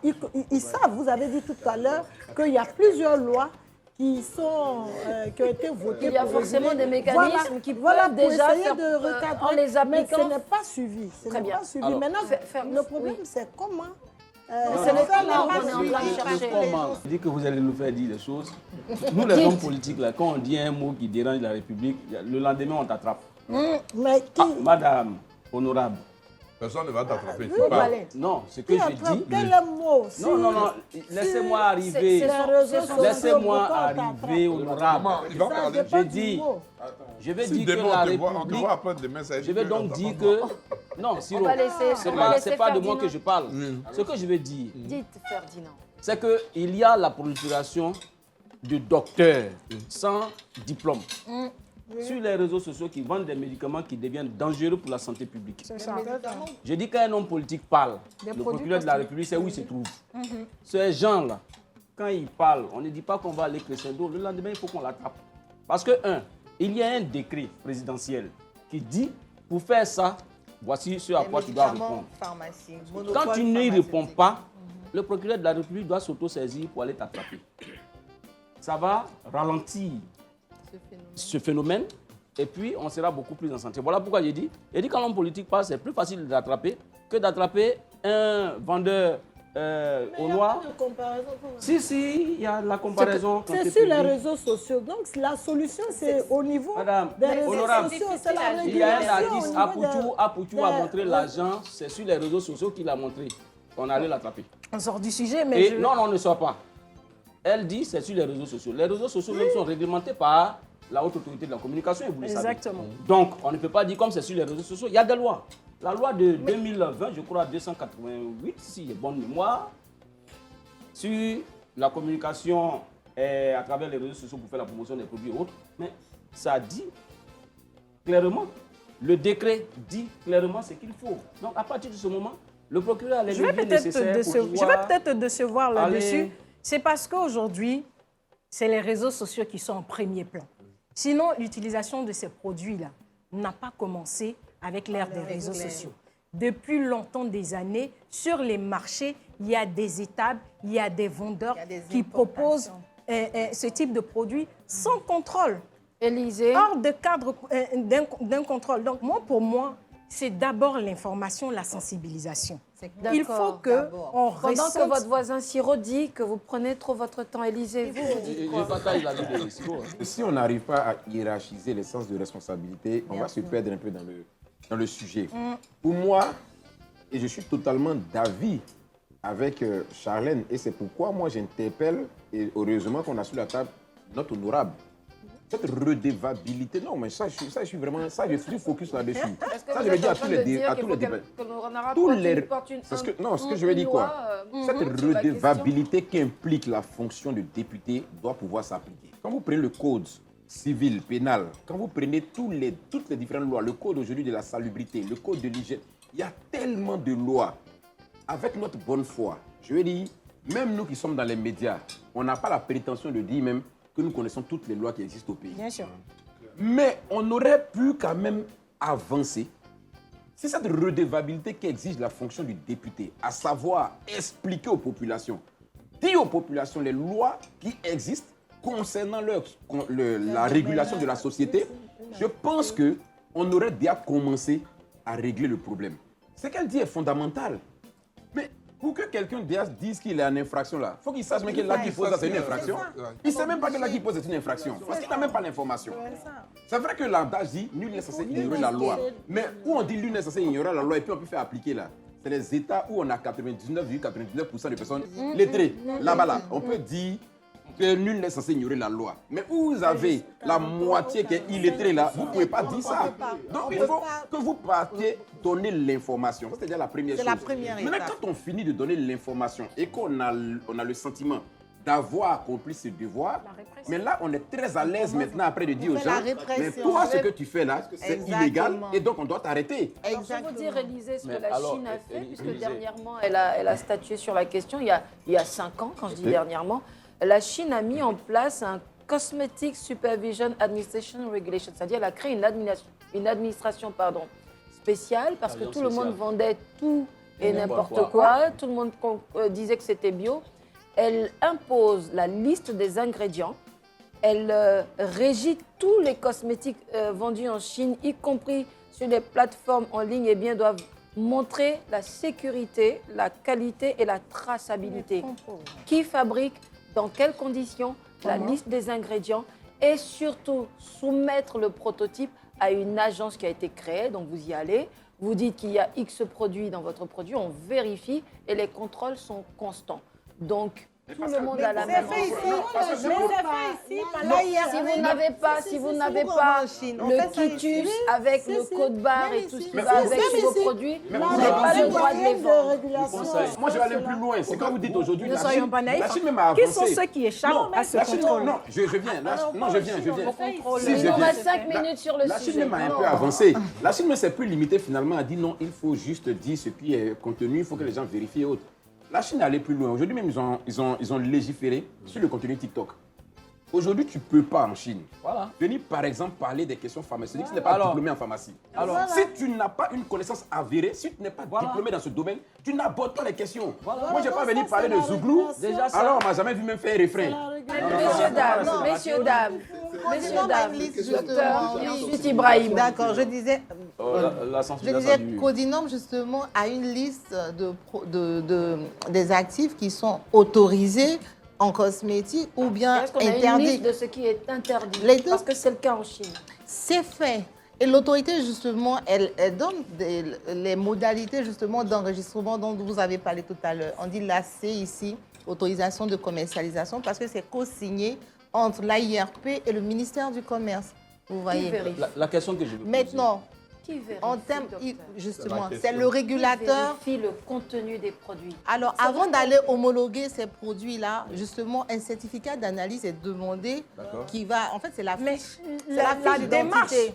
Ils savent, vous avez dit tout à l'heure, qu'il y a plusieurs lois qui ont été votées. Il y a forcément des mécanismes qui peuvent déjà faire de recadrer, en les mais appliquant. ce n'est pas suivi. Très bien. Pas suivi. Alors, Maintenant, le problème, c'est comment C'est le comment on est en train de chercher. Comment? Je dis que vous allez nous faire dire des choses. Nous, les hommes politiques, là, quand on dit un mot qui dérange la République, le lendemain, on t'attrape. Mais qui Madame, honorable. Personne ne va t'attraper. Non, ce que je dis... Quel mot? Non, laissez-moi arriver. Laissez-moi arriver, honorable. Je dis... Je vais dire que la République... Je vais donc dire que... Non, Siro, c'est pas de moi que je parle. Ce que je vais dire, Dites, Ferdinand. c'est qu'il y a la prolifération de docteurs sans diplôme sur les réseaux sociaux qui vendent des médicaments qui deviennent dangereux pour la santé publique. Je dis qu'un homme politique parle, le procureur de la République sait où il se trouve. Ces gens-là, quand ils parlent, on ne dit pas qu'on va aller crescendo. Le lendemain, il faut qu'on l'attrape. Parce que, il y a un décret présidentiel qui dit, pour faire ça, voici ce à quoi tu dois répondre. Quand tu n'y réponds pas, le procureur de la République doit s'auto-saisir pour aller t'attraper. Ça va ralentir ce phénomène et puis on sera beaucoup plus en santé. Voilà pourquoi j'ai dit quand l'homme politique parle, c'est plus facile de l'attraper que d'attraper un vendeur au noir. De comparaison. Si, il y a la comparaison. quand C'est tu sur les publies. réseaux sociaux. Donc, la solution, c'est au niveau Madame, des réseaux honorable, sociaux. C'est la il y a un régulation. artiste, au niveau Apoutou a montré l'argent, c'est sur les réseaux sociaux qu'il a montré. On allait l'attraper. On sort du sujet, mais Et non, on ne sort pas. Elle dit c'est sur les réseaux sociaux. Les réseaux sociaux même sont réglementés par la haute autorité de la communication et vous le savez. Exactement. Donc, on ne peut pas dire comme c'est sur les réseaux sociaux. Il y a des lois. La loi de 2020, je crois 288, si j'ai bonne mémoire, sur la communication à travers les réseaux sociaux pour faire la promotion des produits et autres. Mais ça dit clairement, le décret dit clairement ce qu'il faut. Donc, à partir de ce moment, le procureur a les je vais leviers peut-être nécessaires pour pouvoir te décevoir là-dessus. aller- C'est parce qu'aujourd'hui, c'est les réseaux sociaux qui sont en premier plan. Sinon, l'utilisation de ces produits-là n'a pas commencé avec l'ère des réseaux sociaux. Depuis longtemps, des années, sur les marchés, il y a des étables, il y a des vendeurs Il y a des qui proposent ce type de produits sans contrôle, Élisée, hors de cadre d'un contrôle. Donc, pour moi, c'est d'abord l'information, la sensibilisation. Il faut d'abord. qu'on pendant que ressente... votre voisin Siro dit que vous prenez trop votre temps, Élisée, vous dites Je quoi? partage la vie de Siro. Si on n'arrive pas à hiérarchiser les sens de responsabilité, on va se perdre un peu dans le sujet. Pour moi, et je suis totalement d'avis avec Charlène, et c'est pourquoi moi j'interpelle, et heureusement qu'on a sur la table notre honorable. Cette redevabilité, non, mais ça, je suis vraiment, ça, je suis focus là-dessus. Est-ce que Ça, vous je le êtes dis en à train tous de les dire à qu'il tous faut les débats. que l'honorable Tous les- porte une parce que, non, ce que je veux dire loi, quoi sur Cette la redevabilité qui implique la fonction de député doit pouvoir s'appliquer. Quand vous prenez le code civil, pénal, quand vous prenez toutes les différentes lois, le code aujourd'hui de la salubrité, le code de l'hygiène, il y a tellement de lois. Avec notre bonne foi, je veux dire, même nous qui sommes dans les médias, on n'a pas la prétention de dire même que nous connaissons toutes les lois qui existent au pays. Bien sûr. Mais on aurait pu quand même avancer. C'est cette redevabilité qui exige la fonction du député, à savoir expliquer aux populations, dire aux populations les lois qui existent concernant la régulation de la société. Je pense qu'on aurait déjà commencé à régler le problème. Ce qu'elle dit est fondamental. Mais pour que quelqu'un dise qu'il est en infraction là, il faut qu'il sache même que l'acte qu'il pose c'est une infraction. Il ne sait même pas que l'acte qu'il pose c'est une infraction. Parce qu'il n'a même pas l'information. C'est vrai que l'adage dit nul n'est censé ignorer la loi. Mais où on dit nul n'est censé ignorer la loi et puis on peut faire appliquer là, c'est les États où on a 99,99% de personnes lettrées. Là-bas, là, on peut dire que nul n'est censé ignorer la loi. Mais où vous avez la moitié qui est illettrée là, vous ne pouvez pas dire ça. Donc il faut que vous partiez donner l'information. C'est déjà la première chose. C'est la première Maintenant, étape. quand on finit de donner l'information et qu'on a le sentiment d'avoir accompli ce devoir, mais là, on est très à l'aise maintenant après de dire aux fait la gens, répression. mais toi, ce que tu fais là, c'est Exactement. illégal et donc on doit t'arrêter. Alors, je vais vous dire, Élisée, ce que Mais la alors, Chine a fait, Élisée- puisque dernièrement, elle a statué sur la question, il y a 5 ans, quand je dis dernièrement, la Chine a mis en place un Cosmetic Supervision Administration Regulation, c'est-à-dire elle a créé une administration spéciale, parce que tout le monde vendait tout et n'importe quoi, tout le monde disait que c'était bio. Elle impose la liste des ingrédients, elle régit tous les cosmétiques vendus en Chine, y compris sur les plateformes en ligne, et bien doivent montrer la sécurité, la qualité et la traçabilité. Qui fabrique, dans quelles conditions, la liste des ingrédients et surtout soumettre le prototype à une agence qui a été créée. Donc vous y allez, vous dites qu'il y a X produits dans votre produit, on vérifie et les contrôles sont constants. Donc tout le monde a la même fait ici. Si vous n'avez souvent pas en Chine. On le fait ça ici. quitus avec le code barre et tout ce qui va avec vous- vos ici. produits, Mais vous vous n'avez avez pas dit le droit de les vendre. Moi, je vais aller plus loin. C'est quand vous dites aujourd'hui, Ne la soyons Chine, pas naïfs. la Chine même a avancé. Qui sont ceux qui échappent à ce La Chine, contrôle? non, je viens. Non, je viens. contrôle. Si, Il je nous viens. reste 5 minutes sur le La Chine sujet. même a un Non. peu avancé. La Chine ne s'est plus limitée finalement à dire non, il faut juste dire ce qui est contenu, il faut que les gens vérifient et autres. La Chine est allée plus loin. Aujourd'hui même, ils ont légiféré sur le contenu TikTok. Aujourd'hui, tu ne peux pas en Chine venir par exemple parler des questions pharmaceutiques si tu n'es pas diplômé en pharmacie. Si tu n'as pas une connaissance avérée, si tu n'es pas diplômé dans ce domaine, tu n'abordes pas les questions. Moi, je ne vais pas venir parler de Zouglou, alors on ne m'a jamais vu même faire un refrain. Messieurs, dames, Codinome a une liste justement. Et oui. ensuite Ibrahim. D'accord, je disais. La Je sensibilisation disais, du... Codinome, justement, a une liste des actifs qui sont autorisés en cosmétique ou bien Est-ce qu'on a une interdits. liste de ce qui est interdit? Les deux. Parce que c'est le cas en Chine. C'est fait. Et l'autorité, justement, elle donne les modalités, justement, d'enregistrement dont vous avez parlé tout à l'heure. On dit l'AC ici, autorisation de commercialisation, parce que c'est co-signé entre l'AIRP et le ministère du Commerce. Vous Qui voyez. vérifie? La question que je veux poser... Maintenant, Qui vérifie, en termes, docteur? justement, C'est la c'est le question. Qui régulateur. vérifie le contenu des produits? Alors, C'est avant vrai d'aller homologuer ces produits-là, justement, un certificat d'analyse est demandé qui va, en fait, c'est la Mais fiche. la fiche démarche, d'identité.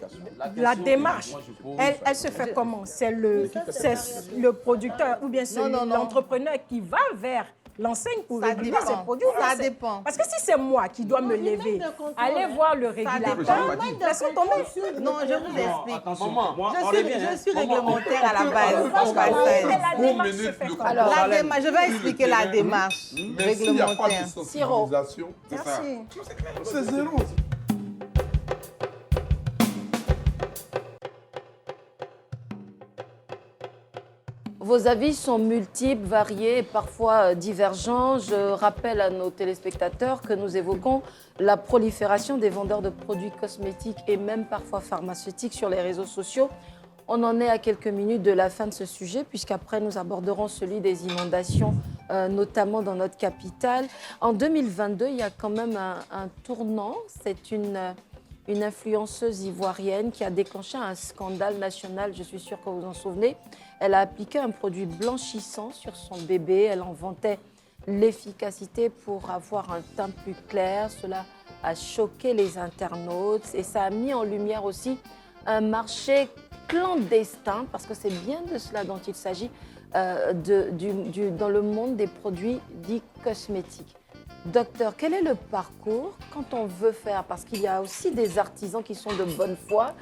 la démarche, moi, je pose, elle se fait comment? C'est le producteur ou bien c'est Non. l'entrepreneur qui va vers l'enseigne pour Ça réguler dépend. ses produits? Ça ou bien dépend. Parce que si c'est moi qui dois me lever, aller voir le régulateur, laissez tomber. Non, je vous explique. Attention, moi, on Je revient, hein. suis réglementaire à la base. on va- Mais la Vous démarche menez se fait le comment? Alors, La démarche, je vais expliquer la démarche Mais s'il n'y a pas de réglementaire. sensibilisation, Merci. c'est zéro. Vos avis sont multiples, variés et parfois divergents. Je rappelle à nos téléspectateurs que nous évoquons la prolifération des vendeurs de produits cosmétiques et même parfois pharmaceutiques sur les réseaux sociaux. On en est à quelques minutes de la fin de ce sujet, puisqu'après nous aborderons celui des inondations, notamment dans notre capitale. En 2022, il y a quand même un tournant. C'est une influenceuse ivoirienne qui a déclenché un scandale national, je suis sûre que vous vous en souvenez. Elle a appliqué un produit blanchissant sur son bébé. Elle en vantait l'efficacité pour avoir un teint plus clair. Cela a choqué les internautes et ça a mis en lumière aussi un marché clandestin, parce que c'est bien de cela dont il s'agit dans le monde des produits dits cosmétiques. Docteur, quel est le parcours quand on veut faire, parce qu'il y a aussi des artisans qui sont de bonne foi,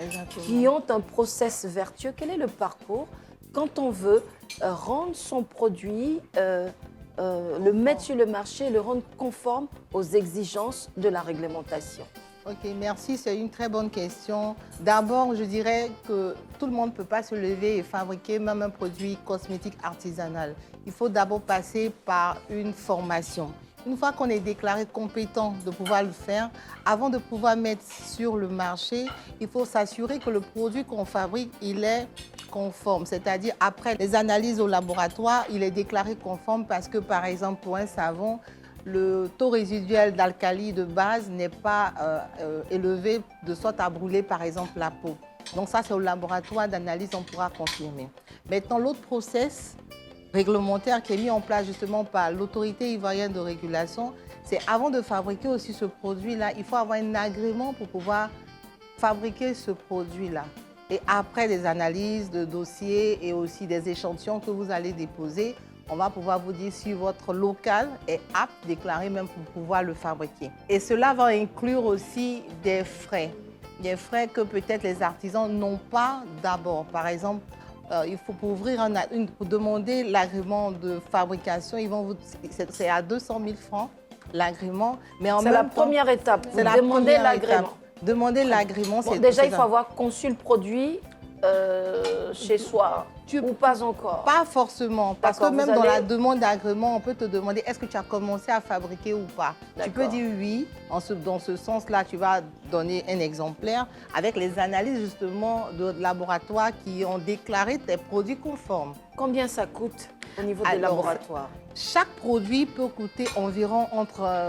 qui ont un process vertueux, quel est le parcours quand on veut rendre son produit, le mettre sur le marché, le rendre conforme aux exigences de la réglementation? Ok, merci, c'est une très bonne question. D'abord, je dirais que tout le monde ne peut pas se lever et fabriquer même un produit cosmétique artisanal. Il faut d'abord passer par une formation. Une fois qu'on est déclaré compétent de pouvoir le faire, avant de pouvoir mettre sur le marché, il faut s'assurer que le produit qu'on fabrique, il est conforme. C'est-à-dire, après les analyses au laboratoire, il est déclaré conforme parce que, par exemple, pour un savon, le taux résiduel d'alcali de base n'est pas élevé de sorte à brûler, par exemple, la peau. Donc ça, c'est au laboratoire d'analyse, on pourra confirmer. Maintenant, l'autre process réglementaire qui est mis en place justement par l'autorité ivoirienne de régulation, c'est avant de fabriquer aussi ce produit-là, il faut avoir un agrément pour pouvoir fabriquer ce produit-là. Et après des analyses de dossiers et aussi des échantillons que vous allez déposer, on va pouvoir vous dire si votre local est apte, déclaré même pour pouvoir le fabriquer. Et cela va inclure aussi des frais que peut-être les artisans n'ont pas d'abord. Par exemple, il faut pour pour demander l'agrément de fabrication, c'est à 200 000 francs l'agrément. Mais en C'est même la temps, première étape. Vous c'est la demandez première l'agrément. étape. Demander l'agrément, Bon, c'est déjà, c'est il faut avoir conçu le produit chez soi, ou pas encore. Pas forcément, parce que D'accord, même vous dans allez- la demande d'agrément, on peut te demander est-ce que tu as commencé à fabriquer ou pas. Tu peux D'accord. dire oui, dans ce sens-là, tu vas donner un exemplaire avec les analyses justement de laboratoires qui ont déclaré tes produits conformes. Combien ça coûte au niveau des Alors, laboratoires? Chaque produit peut coûter environ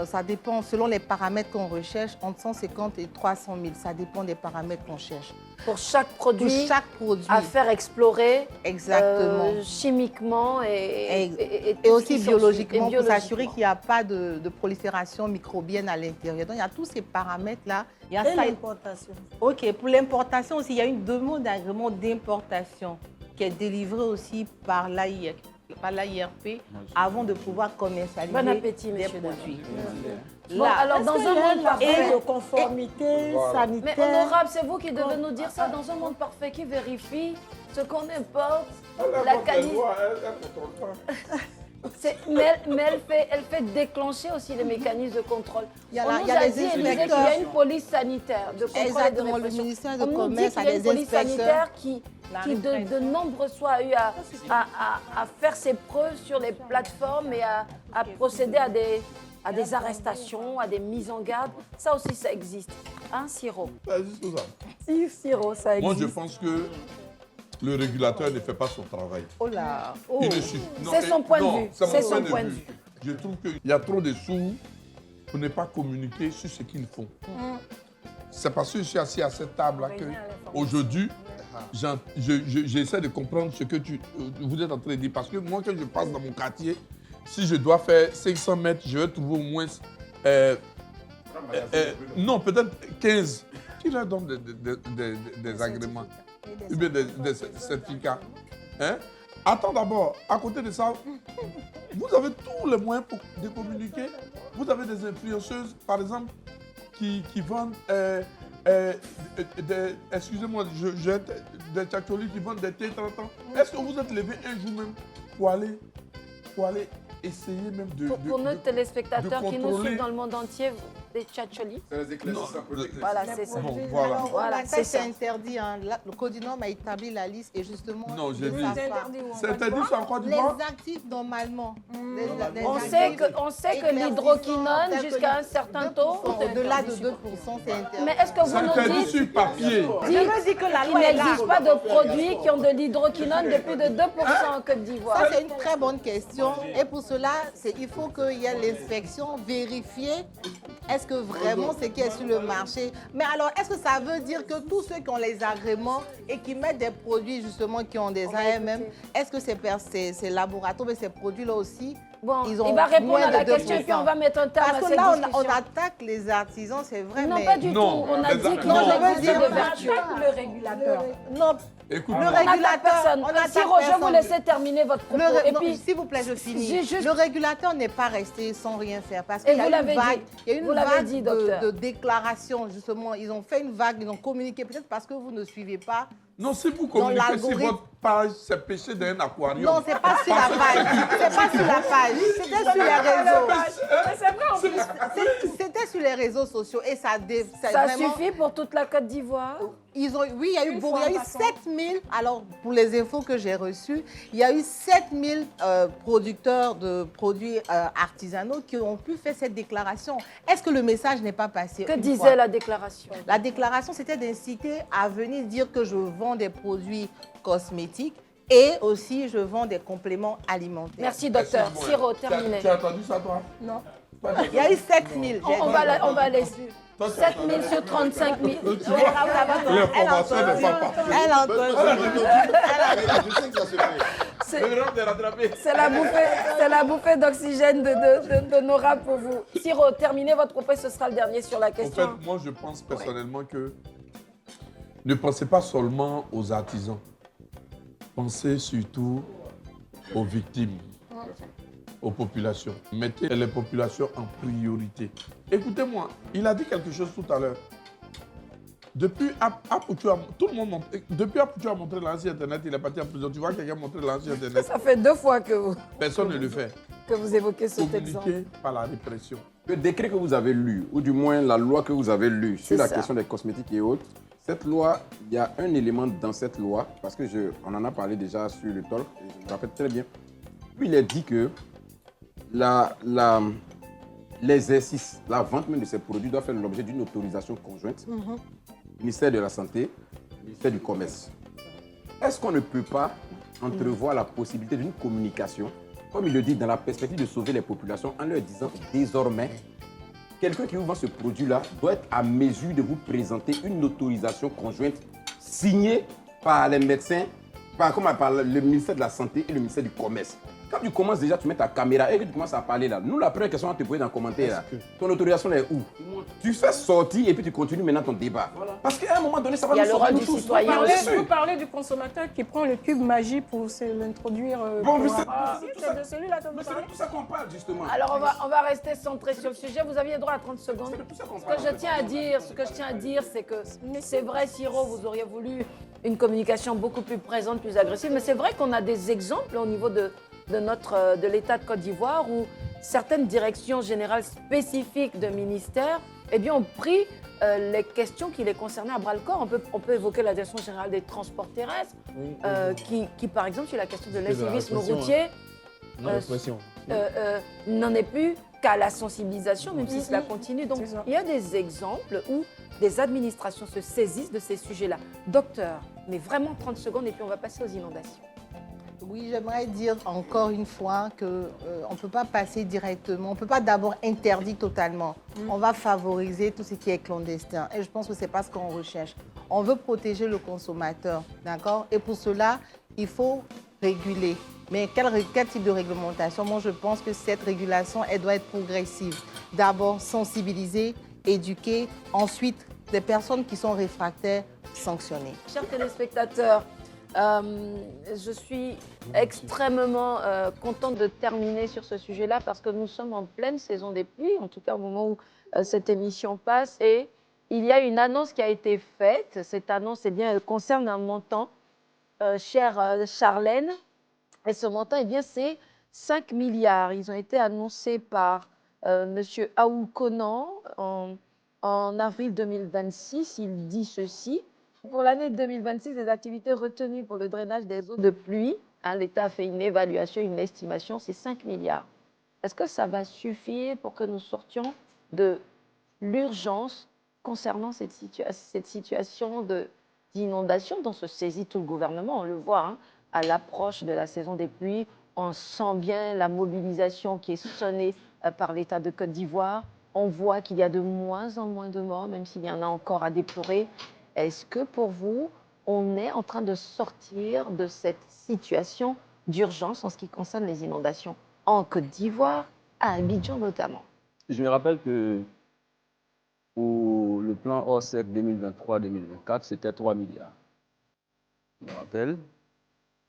ça dépend selon les paramètres qu'on recherche, entre 150 et 300 000. Ça dépend des paramètres qu'on cherche. Pour chaque Pour produit, chaque produit, à faire explorer exactement. chimiquement et Et tout ce aussi qui s'ensuit. biologiquement, Et pour s'assurer qu'il n'y a pas de prolifération microbienne à l'intérieur. Donc, il y a tous ces paramètres-là. Il y a Et ça. l'importation. OK, pour l'importation aussi, il y a une demande d'agrément d'importation qui est délivrée aussi par l'AIRP avant de pouvoir commercialiser Bon appétit, des messieurs, dames. produits. Bon, alors, dans un monde parfait, de conformité sanitaire. mais honorable, c'est vous qui devez nous dire ça. Dans un monde parfait qui vérifie ce qu'on importe, la qualité. Mais elle fait déclencher aussi les mécanismes de contrôle. Il y a On la- nous il y a a les dit, elle disait inspecteurs. qu'il y a une police sanitaire de contrôle Exactement, et de le répression. ministère de On nous dit Commerce qu'il a y a une des police inspecteurs. sanitaire qui de nombreuses fois a eu à faire ses preuves sur les plateformes et à procéder à des arrestations, à des mises en garde. Ça aussi, ça existe. Hein, Siro? Ça existe tout ça. Si, Siro, ça Moi, existe. je pense que le régulateur ne fait pas son travail. Oh là. Il ne suffit- non, C'est son point de non, vue. c'est mon C'est son point de vue. Je trouve qu'il y a trop de sous pour ne pas communiquer sur ce qu'ils font. C'est parce que je suis assis à cette table-là qu'aujourd'hui, j'essaie de comprendre ce que vous êtes en train de dire. Parce que moi, quand je passe dans mon quartier, si je dois faire 500 mètres, je vais trouver au moins... non, peut-être 15 qui leur donnent des agréments, ou bien des certificats. Hein? Attends d'abord, à côté de ça, vous avez tous les moyens de communiquer. Vous avez des influenceuses, par exemple, qui vendent, excusez-moi, des tchatcholis qui vendent des thés 30 ans. Est-ce que vous êtes levé un jour même pour aller essayer même de... Pour nos téléspectateurs qui nous contrôler. suivent dans le monde entier, des tchatcholis. C'est les éclaircissements politiques. Voilà, c'est ça. Bon, voilà. Alors, Voilà, ça, c'est c'est ça. interdit. Hein. Le Codinome a établi la liste et justement, Non, j'ai ils ne dit. savent pas. C'est interdit ça en Côte Les d'Ivoire? actifs, normalement. On sait que l'hydroquinone, jusqu'à un certain taux, Au-delà de 2%, c'est interdit. mais est-ce que vous C'est nous interdit dites sur papier. qu'il n'existe pas de produits qui ont de l'hydroquinone de plus de 2% en Côte d'Ivoire? Ça, c'est une très bonne question. Et pour cela, il faut qu'il y ait l'inspection, vérifier est-ce que vraiment c'est qui est sur le marché. Mais alors, est-ce que ça veut dire que tous ceux qui ont les agréments et qui mettent des produits justement qui ont des AMM, est-ce que ces laboratoires, mais ces produits-là aussi, Bon, ils ont il va répondre moins à la de question et puis on va mettre un terme Parce à que cette là, discussion. on attaque les artisans, c'est vrai, Non, mais... pas du Non, tout. On a les dit a- qu'il non, je veux existe dire- de vertu. Le régulateur. Non, Écoute, le On n'attaque régulateur, personne. on attaque Siro, je vous personne. laisser terminer votre propos. Et Non, puis, s'il vous plaît, je finis. j'ai juste- Le régulateur n'est pas resté sans rien faire parce Et qu'il y a vous une l'avez vague, dit. il y a une Vous l'avez vague dit, docteur. de déclarations, justement. Ils ont fait une vague, ils ont communiqué, peut-être parce que vous ne suivez pas. non, si vous communiquez sur l'algorithme. votre page, c'est péché d'un aquarium. Non, c'est pas sur la page. C'est pas sur la page. C'était sur les réseaux. C'était sur les réseaux sociaux et ça ça vraiment, suffit pour toute la Côte d'Ivoire? oui, il y a eu 7000, alors pour les infos que j'ai reçues, il y a eu 7000 producteurs de produits artisanaux qui ont pu faire cette déclaration. Est-ce que le message n'est pas passé? Que une disait fois? la déclaration? La déclaration, c'était d'inciter à venir dire que je vends des produits cosmétiques et aussi je vends des compléments alimentaires. Merci, docteur. Excuse-moi. Siro, terminé. Tu as entendu ça, toi? Non. Il y a eu 7000. On va aller sur 7 000 sur 35 000. Tu vois, l'information n'est pas partie. Elle a entendu. Je sais que ça se fait. Le grand est rattrapé. C'est la bouffée d'oxygène de Nora pour vous. Siro, terminez votre propos, ce sera le dernier sur la En question. fait, moi, je pense personnellement que ne pensez pas seulement aux artisans. Pensez surtout aux victimes, aux populations. Mettez les populations en priorité. Écoutez-moi, il a dit quelque chose tout à l'heure. Depuis Apoutou, tout le monde depuis Apoutou a montré l'ancien Internet, il est parti en prison. Tu vois quelqu'un montrer l'ancien Internet? Ça fait 2 fois que Personne ne le fait. vous évoquez cet exemple. Communiquer par la répression. Le décret que vous avez lu, ou du moins la loi que vous avez lue sur C'est la ça. question des cosmétiques et autres, cette loi, il y a un élément dans cette loi, parce que on en a parlé déjà sur le talk, et je me rappelle très bien. Lui, il est dit que l'exercice, la vente même de ces produits doit faire l'objet d'une autorisation conjointe, ministère de la Santé, ministère du Commerce. Est-ce qu'on ne peut pas entrevoir la possibilité d'une communication, comme il le dit, dans la perspective de sauver les populations, en leur disant désormais, quelqu'un qui vous vend ce produit-là doit être à mesure de vous présenter une autorisation conjointe signée par les médecins, par le ministère de la Santé et le ministère du Commerce. Quand tu commences déjà, tu mets ta caméra et que tu commences à parler là. Nous, la première question, on te poser dans le commentaire là. Ton autorisation est où? Tu fais sortir et puis tu continues maintenant ton débat. Voilà. Parce qu'à un moment donné, ça va Il y a nous le sauver rôle nous du tous. citoyen Bien aussi. sûr. Vous parlez du consommateur qui prend le cube magie pour l'introduire. Bon, mais c'est c'est de celui-là que vous mais c'est parlez. de tout ça qu'on parle justement. Alors on va rester centré sur le sujet. Vous aviez droit à 30 secondes. C'est de tout ça qu'on Ce parle. que je tiens à dire, c'est que c'est vrai, Siro, vous auriez voulu une communication beaucoup plus présente, plus agressive, mais c'est vrai qu'on a des exemples au niveau de de l'État de Côte d'Ivoire où certaines directions générales spécifiques de ministères ont pris les questions qui les concernaient à bras-le-corps. On peut évoquer la Direction générale des transports terrestres, qui, par exemple, sur la question de l'incivisme routier, n'en est plus qu'à la sensibilisation, même si cela continue. Donc, il y a des exemples où des administrations se saisissent de ces sujets-là. Docteur, mais vraiment 30 secondes et puis on va passer aux inondations. Oui, j'aimerais dire encore une fois qu'on ne peut pas passer directement, on ne peut pas d'abord interdire totalement. On va favoriser tout ce qui est clandestin. Et je pense que ce n'est pas ce qu'on recherche. On veut protéger le consommateur, d'accord? Et pour cela, il faut réguler. Mais quel type de réglementation? Moi, je pense que cette régulation, elle doit être progressive. D'abord, sensibiliser, éduquer. Ensuite, des personnes qui sont réfractaires, sanctionner. Chers téléspectateurs, je suis extrêmement contente de terminer sur ce sujet-là parce que nous sommes en pleine saison des pluies, en tout cas au moment où cette émission passe. Et il y a une annonce qui a été faite. Cette annonce, elle concerne un montant, chère Charlène. Et ce montant, c'est 5 milliards. Ils ont été annoncés par M. Aou Conan en avril 2026. Il dit ceci. Pour l'année 2026, les activités retenues pour le drainage des eaux de pluie, l'État a fait une évaluation, une estimation, c'est 5 milliards. Est-ce que ça va suffire pour que nous sortions de l'urgence concernant cette situation d'inondation dont se saisit tout le gouvernement? On le voit à l'approche de la saison des pluies, on sent bien la mobilisation qui est sonnée par l'État de Côte d'Ivoire. On voit qu'il y a de moins en moins de morts, même s'il y en a encore à déplorer. Est-ce que pour vous, on est en train de sortir de cette situation d'urgence en ce qui concerne les inondations en Côte d'Ivoire, à Abidjan notamment? Je me rappelle que pour le plan ORSEC 2023-2024, c'était 3 milliards. Je me rappelle.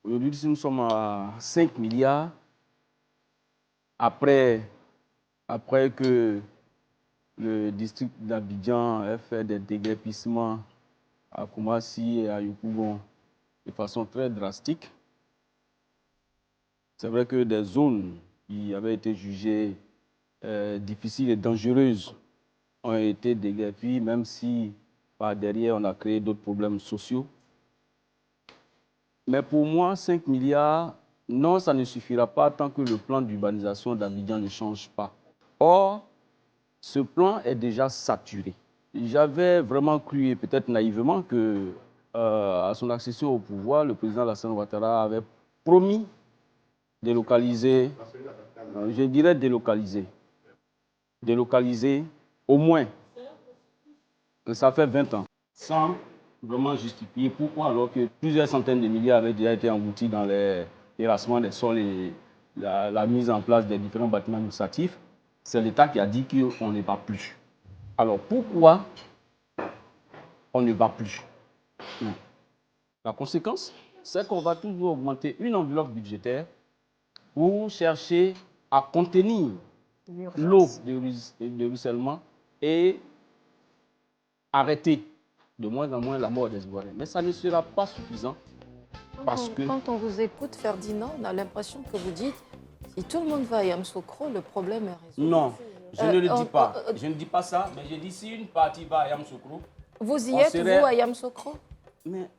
Aujourd'hui, si nous sommes à 5 milliards, après que le district d'Abidjan ait fait des déguerpissements à Koumassi et à Yopougon de façon très drastique. C'est vrai que des zones qui avaient été jugées difficiles et dangereuses ont été déguerpies, même si par derrière on a créé d'autres problèmes sociaux. Mais pour moi, 5 milliards, non, ça ne suffira pas tant que le plan d'urbanisation d'Abidjan ne change pas. Or, ce plan est déjà saturé. J'avais vraiment cru, et peut-être naïvement, que à son accession au pouvoir, le président Alassane Ouattara avait promis de délocaliser, je dirais délocaliser au moins, ça fait 20 ans, sans vraiment justifier pourquoi, alors que plusieurs centaines de milliards avaient déjà été engloutis dans les terrassements des sols et la mise en place des différents bâtiments administratifs. C'est l'État qui a dit qu'on ne va plus. Alors pourquoi on ne va plus? La conséquence, c'est qu'on va toujours augmenter une enveloppe budgétaire pour chercher à contenir l'eau de ruissellement et arrêter de moins en moins la mort des Ivoiriens. Mais ça ne sera pas suffisant parce que... Quand on vous écoute, Ferdinand, on a l'impression que vous dites si tout le monde va à Yamoussoukro, le problème est résolu. Non, je ne le dis pas. Je ne dis pas ça, mais je dis si une partie va à Yamoussoukro... Vous y êtes, vous, à Yamoussoukro? Mais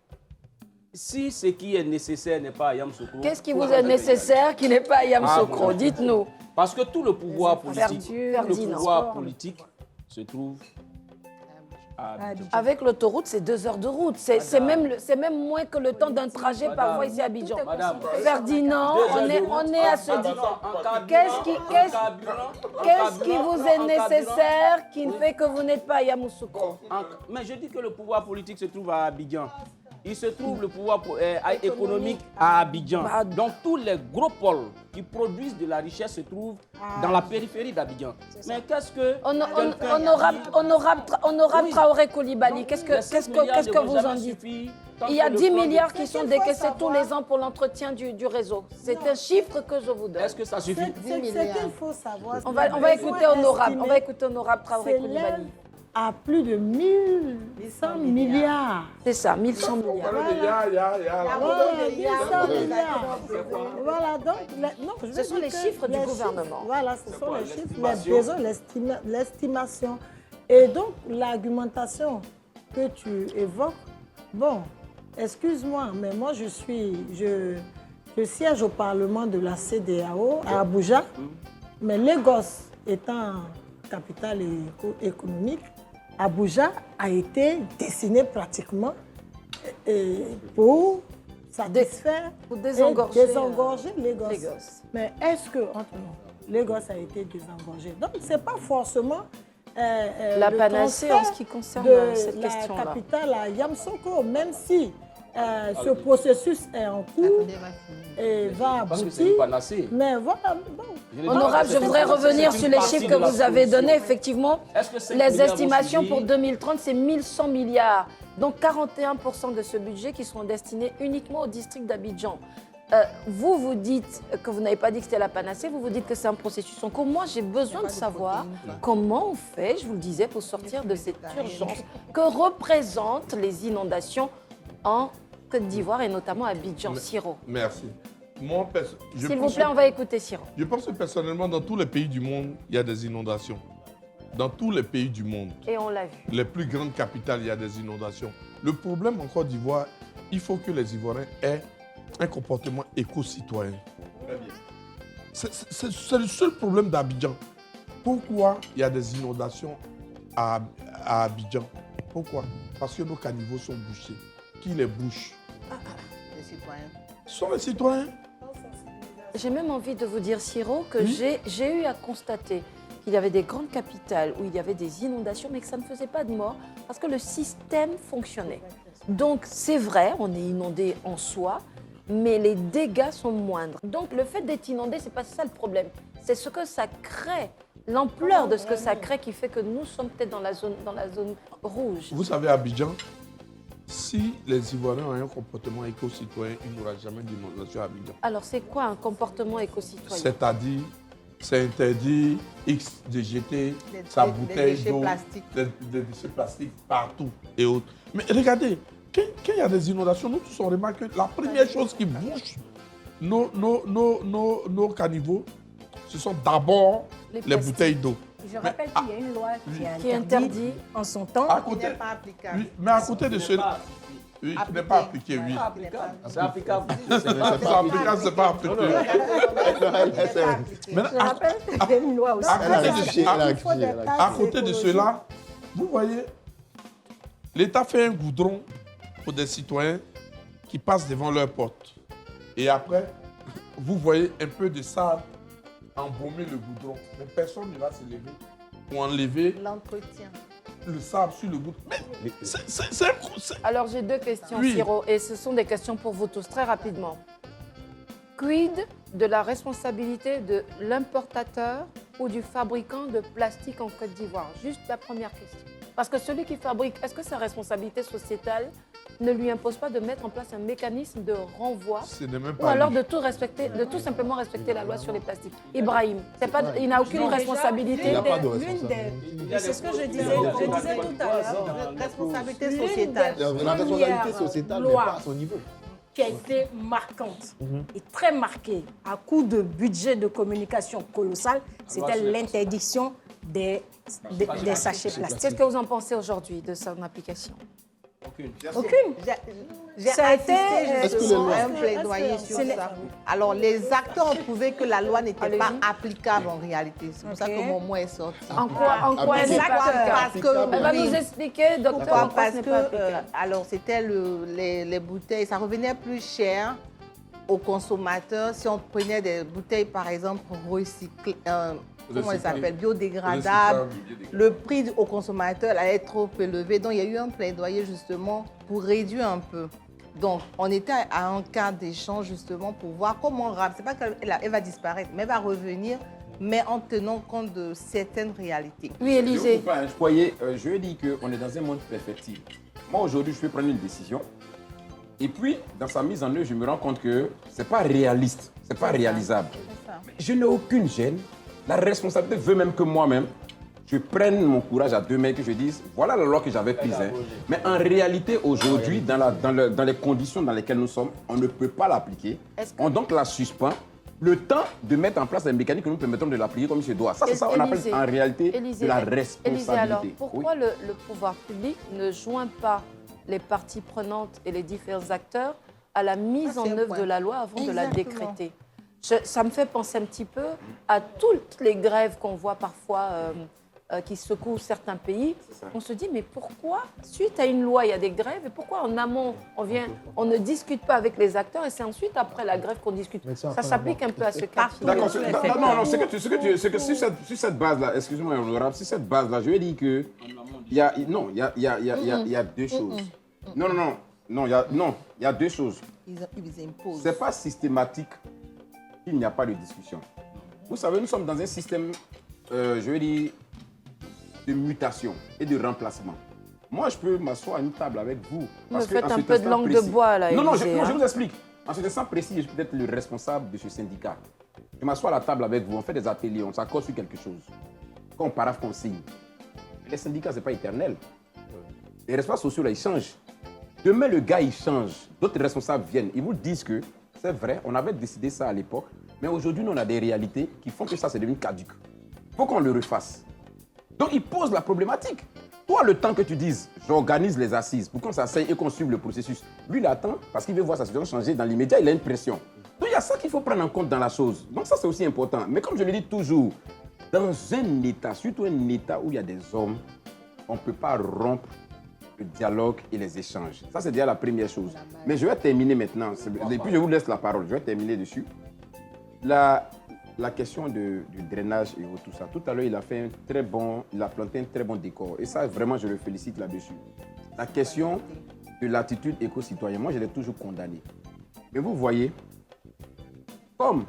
si ce qui est nécessaire n'est pas à Yamoussoukro... Qu'est-ce qui vous est nécessaire qui n'est pas à Yamoussoukro? Dites-nous. Parce que tout le pouvoir politique se trouve à Abidjan. Avec l'autoroute, c'est 2 heures de route. C'est même moins que le temps d'un trajet parfois ici à Abidjan. Ferdinand, on est à ce dire. Qu'est-ce qui vous est nécessaire qui fait que vous n'êtes pas à Yamoussoukro? Mais je dis que le pouvoir politique se trouve à Abidjan. Il se trouve le pouvoir économique à Abidjan. Donc tous les gros pôles qui produisent de la richesse se trouvent dans la périphérie d'Abidjan. Mais qu'est-ce que... Honorable Traoré Koulibaly, qu'est-ce que vous en dites? Il y a 10 milliards qui sont décaissés tous les ans pour l'entretien du réseau. C'est un chiffre que je vous donne. Est-ce que ça suffit? C'est qu'il faut savoir. On va écouter honorable Traoré Koulibaly. à plus de 1100 milliards. C'est ça, 1100 milliards. Voilà, 1100 milliards. Voilà, donc, non, je Ce veux sont dire les que chiffres du les gouvernement. Voilà, ce sont les chiffres, les besoins, l'estimation. Et donc, l'argumentation que tu évoques, bon, excuse-moi, mais moi, je siège au Parlement de la CEDEAO à Abuja, mais Lagos étant capitale économique, Abuja a été dessiné pratiquement pour satisfaire, pour désengorger, désengorger Lagos. Lagos. Mais est-ce que, entre nous, Lagos a été désengorgé? Donc, ce n'est pas forcément la le panacée en ce qui concerne de cette question-là. la capitale à Yamoussoukro, même si ce processus est en cours et va Parce que c'est une aboutir. panacée. Mais voilà, bon. Honorable, je voudrais revenir sur les chiffres que vous avez donnés. Effectivement, Est-ce que 5 les milliards estimations vont pour suffire 2030, c'est 1100 milliards. Donc 41% de ce budget qui seront destinés uniquement au district d'Abidjan. Vous dites que vous n'avez pas dit que c'était la panacée, vous dites que c'est un processus en cours. Moi, j'ai besoin de savoir comment on fait, je vous le disais, pour sortir de cette urgence que représentent les inondations en Côte d'Ivoire et notamment à Abidjan. Siro. Merci. Moi, S'il vous plaît, on va écouter Siro. Je pense que personnellement, dans tous les pays du monde, il y a des inondations. Dans tous les pays du monde, Et on l'a vu. les plus grandes capitales, il y a des inondations. Le problème en Côte d'Ivoire, il faut que les Ivoiriens aient un comportement éco-citoyen. C'est le seul problème d'Abidjan. Pourquoi il y a des inondations à Abidjan? Pourquoi? Parce que nos caniveaux sont bouchés. Qui les bouche? Les citoyens. Ce sont les citoyens. J'ai même envie de vous dire, Siro, que Oui. j'ai eu à constater qu'il y avait des grandes capitales où il y avait des inondations, mais que ça ne faisait pas de mort parce que le système fonctionnait. Donc, c'est vrai, on est inondé en soi, mais les dégâts sont moindres. Donc, le fait d'être inondé, ce n'est pas ça le problème. C'est ce que ça crée, l'ampleur de ce que ça crée qui fait que nous sommes peut-être dans la zone rouge. Vous savez, à Abidjan, si les Ivoiriens ont un comportement éco-citoyen, il n'y aura jamais d'inondation à Abidjan. Alors, c'est quoi un comportement éco-citoyen? C'est-à-dire, c'est interdit X de jeter Des- sa des bouteille déchets d'eau, plastiques. des déchets plastiques partout et autres. Mais regardez, quand il y a des inondations, nous tous on remarque que la première chose qui bouche nos caniveaux, ce sont d'abord Les les plastiques. bouteilles d'eau. Je rappelle qu'il y a une loi Qui interdit en son temps. À Qui côté, n'est pas applicable. oui, mais à côté de cela, oui, qui n'est pas appliqué, oui. Qui n'est pas C'est applicable. C'est applicable, c'est pas appliqué. Maintenant, Je rappelle qu'il y a une loi aussi. à côté de cela, vous voyez, l'État fait un goudron pour des citoyens qui passent devant leur porte. Et après, vous voyez un peu de sable embaumer le goudron. Mais personne ne va se lever pour enlever L'entretien. le sable sur le goudron. Mais c'est Alors, j'ai deux questions, Oui. Siro, et ce sont des questions pour vous tous, très rapidement. Quid de la responsabilité de l'importateur ou du fabricant de plastique en Côte d'Ivoire? Juste la première question. Parce que celui qui fabrique, est-ce que sa responsabilité sociétale ne lui impose pas de mettre en place un mécanisme de renvoi Ce n'est même ou pas alors lui. de tout simplement respecter la loi sur les plastiques? Ibrahim, il n'a aucune responsabilité. Il n'a pas de L'une des... C'est ce que je disais tout à l'heure. Responsabilité L'une sociétale. des La responsabilité premières sociétale n'est lois pas à son niveau. qui a été marquante et très marquée à coup de budget de communication colossal, c'était l'interdiction des sachets plastiques. Qu'est-ce que vous en pensez aujourd'hui de son application? Aucune. J'ai Ça a été, assisté justement à un est-ce plaidoyer que- sur ce n'est- ça. Alors, les acteurs ont trouvé que la loi n'était pas Allez-y. applicable en réalité. C'est pour ça Ok. que mon mot est sorti. En quoi elle n'est pas Pourquoi? applicable? Parce que Elle va oui. nous expliquer, docteur, Pourquoi? en quoi ce Parce n'est que pas applicable. alors c'était les bouteilles, ça revenait plus cher aux consommateurs si on prenait des bouteilles par exemple recyclées, comment elles Recyclées. s'appellent, biodégradables. Le prix aux consommateurs allait être trop élevé, donc il y a eu un plaidoyer justement pour réduire un peu. Donc on était à un cadre d'échange justement pour voir comment c'est pas qu'elle va disparaître, mais elle va revenir, mais en tenant compte de certaines réalités. Oui, Élisée. Vous voyez, je dis qu'on est dans un monde perfectible. Moi, aujourd'hui, je vais prendre une décision. Et puis, dans sa mise en œuvre, je me rends compte que ce n'est pas réaliste, ce n'est pas réalisable. C'est ça. Je n'ai aucune gêne. La responsabilité veut même que moi-même, je prenne mon courage à 2 mains et que je dise, voilà la loi que j'avais prise. Hein. Mais en réalité, aujourd'hui, dans les conditions dans lesquelles nous sommes, on ne peut pas l'appliquer. On donc la suspend. Le temps de mettre en place les mécaniques que nous permettons de l'appliquer comme il se doit. Ça, c'est ça qu'on appelle en réalité de la responsabilité. Élisée, alors, pourquoi Oui. le pouvoir public ne joint pas les parties prenantes et les différents acteurs à la mise en œuvre de la loi avant de la décréter? Ça me fait penser un petit peu à toutes les grèves qu'on voit parfois qui secouent certains pays. On se dit, mais pourquoi, suite à une loi, il y a des grèves, et pourquoi en amont, on ne discute pas avec les acteurs, et c'est ensuite après la grève qu'on discute? Ça s'applique un peu à ce cas. D'accord, non, c'est que sur cette base-là, excusez-moi, honorable, sur cette base-là, je vais dire que il y a 2 choses. Non, il y a 2 choses. Ils imposent. C'est pas systématique qu'il n'y a pas de discussion. Vous savez, nous sommes dans un système, je vais dire, de mutation et de remplacement. Moi, je peux m'asseoir à une table avec vous. Vous faites un peu de langue de bois, là, Non, je Élisée, vous explique. En ce instant précis, je peux être le responsable de ce syndicat. Je m'assois à la table avec vous, on fait des ateliers, on s'accorde sur quelque chose. Quand on paraphe, qu'on signe. Les syndicats, ce n'est pas éternel. Les responsables sociaux, là, ils changent. Demain, le gars, il change. D'autres responsables viennent. Ils vous disent que c'est vrai, on avait décidé ça à l'époque, mais aujourd'hui, nous, on a des réalités qui font que ça, c'est devenu caduque. Il faut qu'on le refasse. Donc, il pose la problématique. Toi, le temps que tu dises, j'organise les assises pour qu'on s'asseye et qu'on suive le processus, lui, il attend parce qu'il veut voir sa situation changer dans l'immédiat, il a une pression. Donc, il y a ça qu'il faut prendre en compte dans la chose. Donc, ça, c'est aussi important. Mais comme je le dis toujours, dans un État, surtout un État où il y a des hommes, on ne peut pas rompre le dialogue et les échanges. Ça, c'est déjà la première chose. Mais je vais terminer maintenant. Et puis, je vous laisse la parole. Je vais terminer dessus. La question du drainage et tout ça. Tout à l'heure, il a planté un très bon décor. Et ça, vraiment, je le félicite là-dessus. La question de l'attitude éco-citoyenne, moi, je l'ai toujours condamnée. Mais vous voyez, comme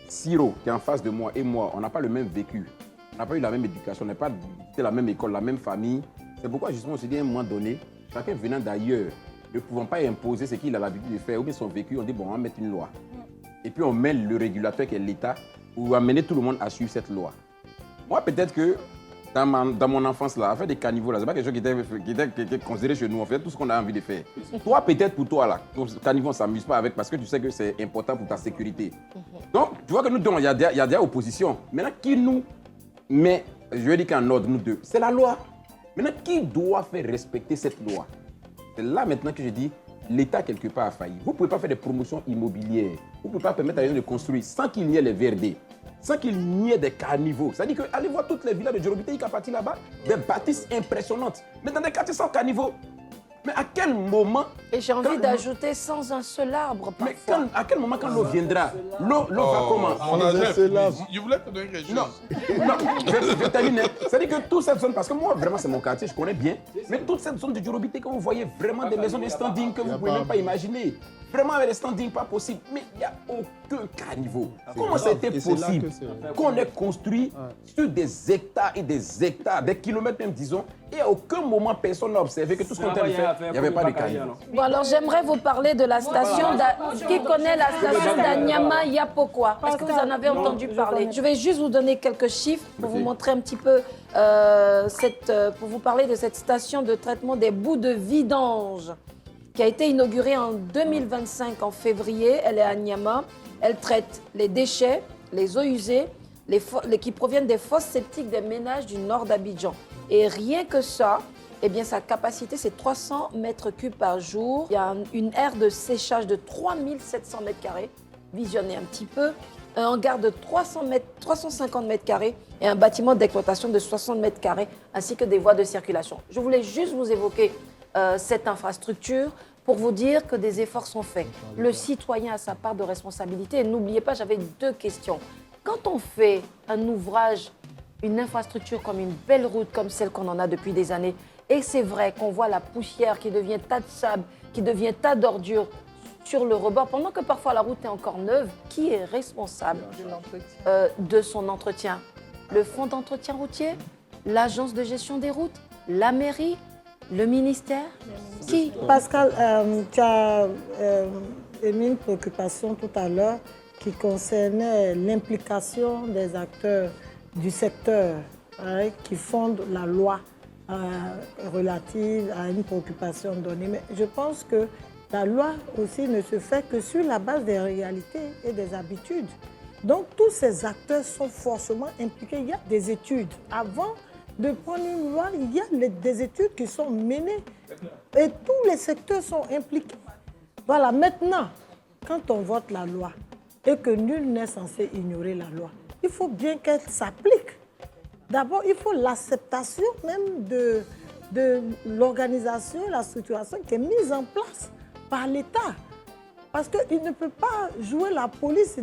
Siro, qui est en face de moi, et moi, on n'a pas le même vécu. On n'a pas eu la même éducation, on n'a pas été la même école, la même famille. C'est pourquoi, justement, on s'est dit à un moment donné, chacun venant d'ailleurs, ne pouvant pas imposer ce qu'il a l'habitude de faire, ou bien son vécu, on dit, bon, on va mettre une loi. Et puis, on met le régulateur qui est l'État, pour amener tout le monde à suivre cette loi. Moi, peut-être que dans mon enfance, là, à faire des caniveaux, ce n'est pas quelque chose qui était considéré chez nous. On fait tout ce qu'on a envie de faire. Toi, peut-être pour toi, là, ton caniveau, on ne s'amuse pas avec parce que tu sais que c'est important pour ta sécurité. Donc, tu vois que nous, il y a des oppositions. Maintenant, qui nous met, je vais dire qu'en ordre, nous deux, c'est la loi. Maintenant, qui doit faire respecter cette loi? C'est là maintenant que je dis, l'État, quelque part, a failli. Vous ne pouvez pas faire des promotions immobilières. Vous ne pouvez pas permettre à les gens de construire sans qu'il n'y ait les VRD, sans qu'il n'y ait des caniveaux. C'est-à-dire que allez voir toutes les villas de Djorobité, Ikapati là-bas, des bâtisses impressionnantes. Mais dans des quartiers sans caniveaux. Mais à quel moment... Et j'ai envie d'ajouter sans un seul arbre, parfois. Mais à quel moment, quand l'eau viendra, l'eau va comment? Je voulais te donner quelque chose. Non, je termine. C'est-à-dire que toute cette zone, parce que moi, vraiment, c'est mon quartier, je connais bien, mais toute cette zone de Djorobité, quand vous voyez vraiment des maisons de standing que vous ne pouvez même pas imaginer, vraiment avec des standings pas possible, mais il n'y a aucun caniveau. Comment ça a été possible qu'on ait construit sur des hectares et des hectares, des kilomètres même, disons, et à aucun moment, personne n'a observé que tout ce qu'on a fait, il n'y avait pas de caniveau. Bon, alors j'aimerais vous parler de la station. Qui connaît la station d'Anyama Yapokwa? Est-ce que vous en avez entendu parler? Je vais juste vous donner quelques chiffres pour vous montrer un petit peu, pour vous parler de cette station de traitement des boues de vidange qui a été inaugurée en 2025 en février. Elle est à Nyama. Elle traite les déchets, les eaux usées, qui proviennent des fosses septiques des ménages du nord d'Abidjan. Et rien que ça, eh bien, sa capacité, c'est 300 mètres cubes par jour. Il y a une aire de séchage de 3700 mètres carrés. Visionnez un petit peu. Un hangar de 350 mètres carrés et un bâtiment d'exploitation de 60 mètres carrés, ainsi que des voies de circulation. Je voulais juste vous évoquer cette infrastructure pour vous dire que des efforts sont faits. Le citoyen a sa part de responsabilité. Et n'oubliez pas, j'avais 2 questions. Quand on fait un ouvrage, une infrastructure comme une belle route comme celle qu'on en a depuis des années, et c'est vrai qu'on voit la poussière qui devient tas de sable, qui devient tas d'ordures sur le rebord, pendant que parfois la route est encore neuve, qui est responsable de son entretien? Le fonds d'entretien routier? L'agence de gestion des routes? La mairie? Le ministère? Qui? Pascal, tu as émis une préoccupation tout à l'heure qui concernait l'implication des acteurs du secteur qui fondent la loi relative à une préoccupation donnée. Mais je pense que la loi aussi ne se fait que sur la base des réalités et des habitudes. Donc tous ces acteurs sont forcément impliqués. Il y a des études. Avant de prendre une loi, il y a des études qui sont menées et tous les secteurs sont impliqués. Voilà, maintenant, quand on vote la loi et que nul n'est censé ignorer la loi, il faut bien qu'elle s'applique. D'abord, il faut l'acceptation même de l'organisation, la structuration qui est mise en place par l'État. Parce qu'il ne peut pas jouer la police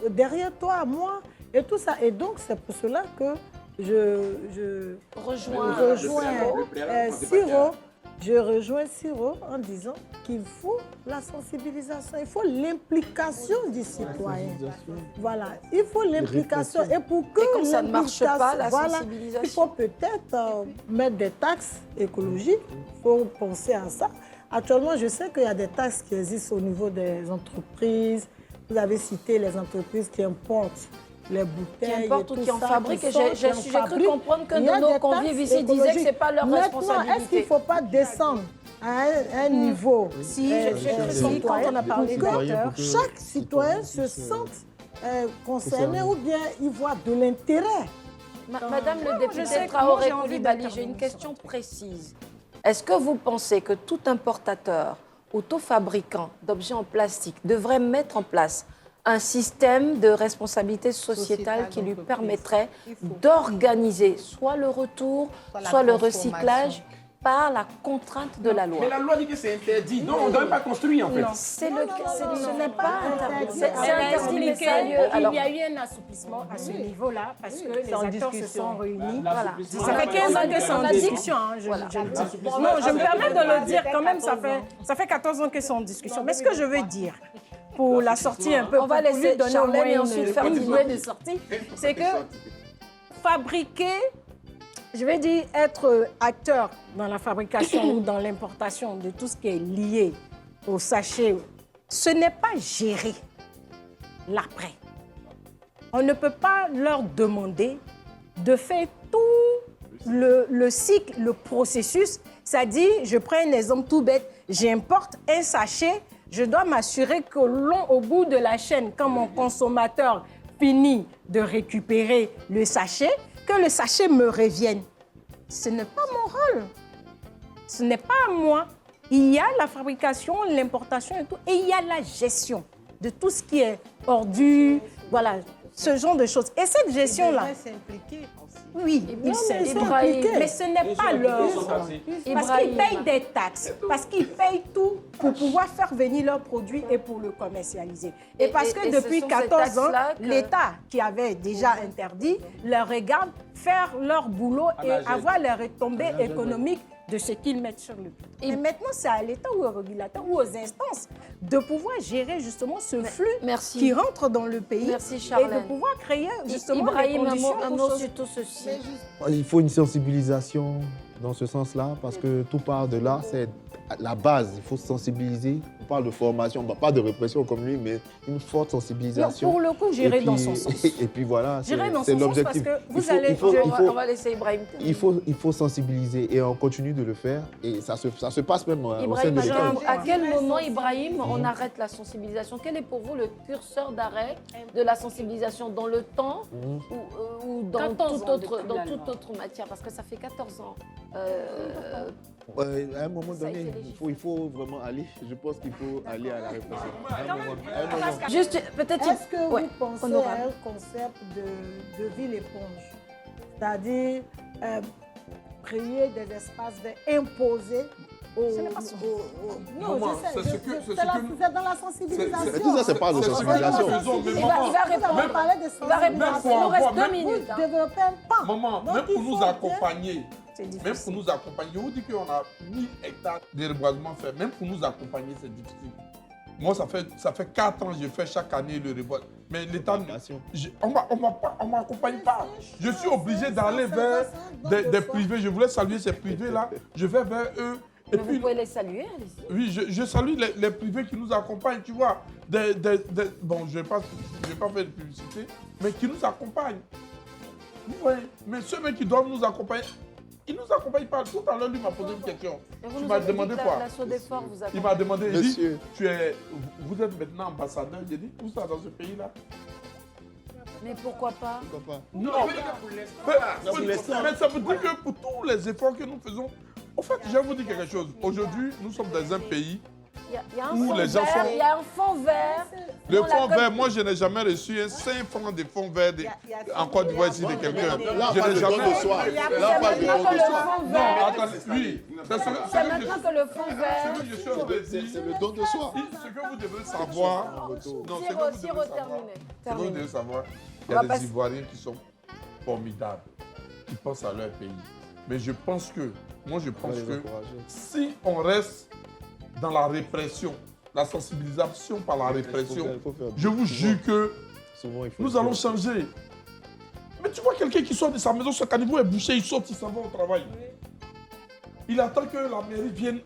derrière toi, moi, et tout ça. Et donc, c'est pour cela que je rejoins Siro en disant qu'il faut la sensibilisation, il faut l'implication du citoyen. Voilà, il faut l'implication. Et pour que quand ça ne marche pas, la sensibilisation, il faut peut-être mettre des taxes écologiques, il faut penser à ça. Actuellement, je sais qu'il y a des taxes qui existent au niveau des entreprises. Vous avez cité les entreprises qui importent les bouteilles. Qui importent ou qui en fabriquent. J'ai cru comprendre que nos convives ici disaient que ce n'est pas leur responsabilité. Maintenant, est-ce qu'il ne faut pas descendre à un niveau quand on a parlé que chaque citoyen se sente concerné ou bien il voit de l'intérêt? Madame le député Traoré Coulibaly, j'ai une question précise. Est-ce que vous pensez que tout importateur, auto-fabricant d'objets en plastique devrait mettre en place un système de responsabilité sociétale qui lui permettrait d'organiser soit le retour, soit le recyclage par la contrainte de la loi? Mais la loi dit que c'est interdit, donc on ne doit pas construire en fait. Ce n'est pas interdit. C'est interdit, mais Il y a eu un assouplissement à ce niveau-là parce que les acteurs se sont réunis. Voilà. Ça fait 15 ans que c'est en discussion, je le dis. Non, je me permets de le dire quand même, ça fait 14 ans que c'est en discussion. Mais ce que je veux dire, pour la sortie un peu, on va laisser donner au moins une idée de sortie, c'est que fabriquer, je vais dire être acteur dans la fabrication ou dans l'importation de tout ce qui est lié au sachet, ce n'est pas gérer l'après. On ne peut pas leur demander de faire tout le cycle, le processus. C'est-à-dire, je prends un exemple tout bête, j'importe un sachet, je dois m'assurer qu'au bout de la chaîne, quand mon consommateur finit de récupérer le sachet, que le sachet me revienne. Ce n'est pas mon rôle. Ce n'est pas à moi. Il y a la fabrication, l'importation et tout, et il y a la gestion de tout ce qui est ordure, voilà, ce genre de choses. Et cette gestion-là... Oui, ils s'impliquent, mais ce n'est pas leur rôle. Parce qu'ils payent des taxes, parce qu'ils payent tout pour pouvoir faire venir leurs produits et pour le commercialiser. Et parce que depuis 14 ans, l'État, qui avait déjà interdit, leur regarde faire leur boulot et avoir les retombées économiques de ce qu'ils mettent sur le prix. Et maintenant, c'est à l'État ou aux régulateurs ou aux instances de pouvoir gérer justement ce flux qui rentre dans le pays et de pouvoir créer justement les conditions pour tout ceci. Il faut une sensibilisation dans ce sens-là parce que tout part de là, c'est la base. Il faut sensibiliser. On parle de formation, pas de répression comme lui, mais une forte sensibilisation. Non, pour le coup, j'irai dans son sens. Et puis voilà, c'est l'objectif. On va laisser Ibrahim. Il faut sensibiliser et on continue de le faire. Et ça se passe même au sein de l'école. À quel moment, Ibrahim, on arrête la sensibilisation? Quel est pour vous le curseur d'arrêt de la sensibilisation? Dans le temps ou dans toute autre matière? Parce que ça fait 14 ans. À un moment donné, il faut vraiment aller. Je pense qu'il faut aller à la réflexion. Juste, peut-être. Est-ce que vous pensez à un concept de ville éponge? C'est-à-dire créer des espaces imposés Non, c'est dans la sensibilisation. Tout ça, c'est pas de sensibilisation. Il va répondre. Il nous reste 2 minutes. Développer un pas. Maman, même pour nous accompagner, je vous dis qu'on a 1000 hectares de reboisement fait. Même pour nous accompagner, c'est difficile. Moi, ça fait 4 ans que je fais chaque année le reboisement. Mais l'État, on ne m'accompagne pas. Je suis obligé d'aller vers des privés. Je voulais saluer ces privés-là. Je vais vers eux. Mais vous pouvez les saluer, allez-y. Oui, je salue les privés qui nous accompagnent, tu vois. Bon, je ne vais pas faire de publicité, mais qui nous accompagnent. Vous voyez, mais ceux qui doivent nous accompagner, ils ne nous accompagnent pas. Tout à l'heure, lui m'a posé une question. Tu m'as demandé quoi? Il m'a demandé, il dit, vous êtes maintenant ambassadeur. J'ai dit, où ça dans ce pays-là? Mais pourquoi pas? Non, mais ça veut dire que pour tous les efforts que nous faisons, en fait, je vais vous dire quelque chose. Aujourd'hui, nous sommes dans un pays Il y a un où fond les gens vert, sont... il y a un fond vert. Le Dans la fonds Côte- vert, moi, je n'ai jamais reçu 5 francs de fonds vert en Côte d'Ivoire ici de quelqu'un. Là, on Je parle n'ai de don jamais de soi. C'est Là, on parle de maintenant don que de le soi. fond Non, vert. attendez, oui. C'est maintenant que le fond vert. Je suis en train de dire. C'est le don de soi. Ce que vous devez savoir... Non, ce que vous devez Siro, savoir... terminé. Ce que vous devez savoir, il y On a va des Ivoiriens qui sont formidables, qui pensent à leur pays. Mais je pense que si on reste dans la répression, la sensibilisation par la répression, je vous jure que nous allons changer. Mais tu vois quelqu'un qui sort de sa maison, son caniveau est bouché, il sort, il s'en va au travail. Il attend que la mairie vienne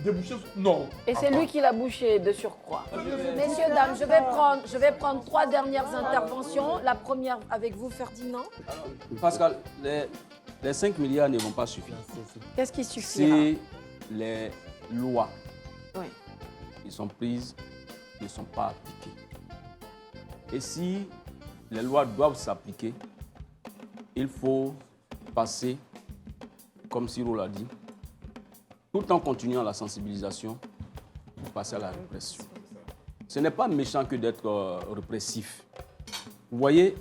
déboucher. Non. Et c'est lui qui l'a bouché de surcroît. Messieurs, dames, je vais prendre 3 dernières interventions. La première avec vous, Ferdinand. Pascal, les 5 milliards ne vont pas suffire. Qu'est-ce qui suffira? C'est les lois Oui. qui sont prises ne sont pas appliquées. Et si les lois doivent s'appliquer, il faut passer, comme Cyril l'a dit, tout en continuant la sensibilisation, passer à la répression. Ce n'est pas méchant que d'être répressif. Vous voyez,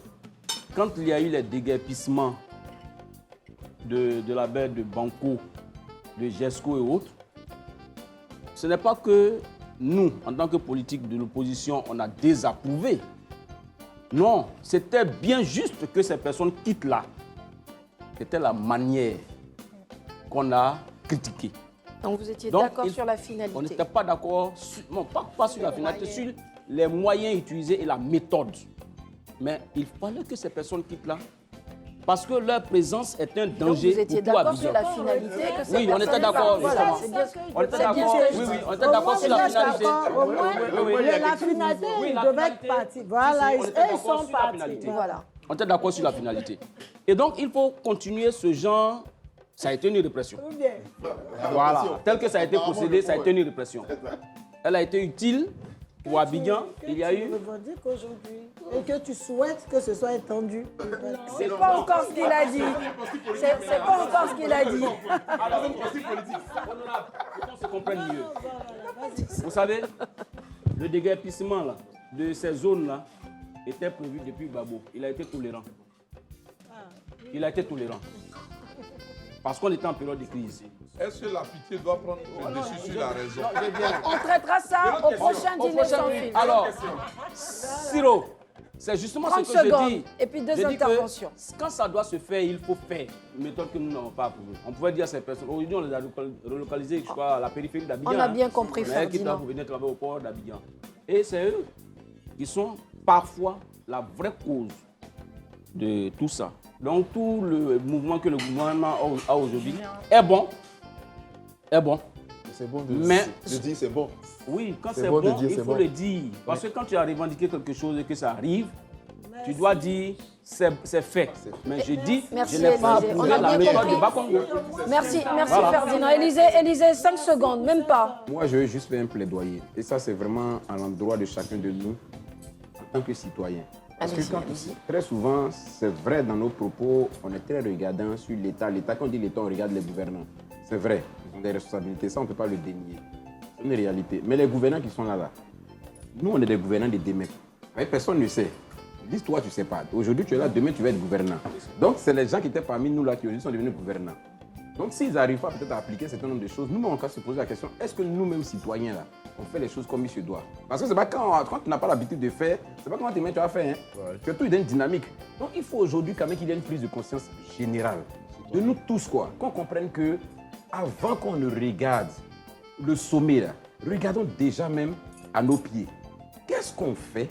quand il y a eu les déguerpissements de la baie de Banco, de GESCO et autres, ce n'est pas que nous, en tant que politique de l'opposition, on a désapprouvé. Non, c'était bien juste que ces personnes quittent là. C'était la manière qu'on a critiquée. Donc vous étiez Donc, d'accord sur la finalité? On n'était pas d'accord, non, pas sur la finalité, sur les moyens utilisés et la méthode. Mais il fallait que ces personnes quittent là. Parce que leur présence est un Donc danger vous étiez pour tout d'accord sur Abidjan. la finalité que ces Oui, on était personnes d'accord, partent. justement. Voilà, c'est bien ce que- On était c'est bien d'accord, ce que je oui, dis. oui, on était d'accord sur la finalité. Au moins, la finalité, Oui, ils la devaient finalité. partir. Voilà, Si, on et était ils d'accord sont sur la partis. finalité. Voilà. On était d'accord sur la finalité. Et donc, il faut continuer ce genre. Ça a été une répression. Ou bien, Voilà. Tel que ça a été procédé, ça a été une répression. Elle a été utile pour Abidjan. Il y a eu... Tu revendiques aujourd'hui et que tu souhaites que ce soit étendu. C'est pas encore ce qu'il a dit. C'est pas encore ce qu'il a dit. Alors, honorable, pour qu'on se comprenne mieux. Vous savez, le déguerpissement là, de ces zones-là était prévu depuis Babo. Il a été tolérant. Il a été tolérant. Parce qu'on était en période de crise. Est-ce que la pitié doit prendre le dessus sur la raison? On traitera ça au prochain dîner sans fil. Alors, Siro, c'est justement 30 ce que je secondes, dis. et puis 2 Je dis que interventions. Quand ça doit se faire, il faut faire. Une méthode que nous n'avons pas approuvée. On pouvait dire à ces personnes, aujourd'hui on les a relocalisées, je crois, à la périphérie d'Abidjan. On a bien compris, Mais qui Ferdinand. doivent venir travailler au port d'Abidjan. Et c'est eux qui sont parfois la vraie cause de tout ça. Donc tout le mouvement que le gouvernement a aujourd'hui est bon. Est bon. C'est bon de Mais- dire c'est bon. Oui, quand C'est c'est bon bon, de dire il c'est faut bon. le dire. Parce que quand tu as revendiqué quelque chose et que ça arrive, tu dois dire c'est fait. Mais je dis, Merci, je n'ai pas Élisée. approuvé On a la bien méthode compris. de Bakongo. Merci Voilà. Ferdinand. Élisée, 5 secondes, même pas. Moi, je veux juste faire un plaidoyer. Et ça, c'est vraiment à l'endroit de chacun de nous en tant que citoyen. Parce que très souvent, c'est vrai dans nos propos, on est très regardant sur l'État. L'État, quand on dit l'État, on regarde les gouvernants. C'est vrai, ils ont des responsabilités, ça, on ne peut pas le dénier. C'est une réalité. Mais les gouvernants qui sont là, nous, on est des gouvernants de demain. Mais personne ne sait. Dis-toi, tu ne sais pas. Aujourd'hui, tu es là, demain, tu vas être gouvernant. Donc, c'est les gens qui étaient parmi nous là qui aujourd'hui sont devenus gouvernants. Donc, s'ils n'arrivent pas peut-être à appliquer un certain nombre de choses, nous, on va se poser la question, est-ce que nous-mêmes, citoyens, là, on fait les choses comme il se doit? Parce que c'est pas quand tu n'as pas l'habitude de faire, c'est pas comment tu vas faire. Hein. Tu as tout une dynamique. Donc, il faut aujourd'hui quand même qu'il y ait une prise de conscience générale de nous tous, quoi. Qu'on comprenne que avant qu'on ne regarde le sommet, là, regardons déjà même à nos pieds. Qu'est-ce qu'on fait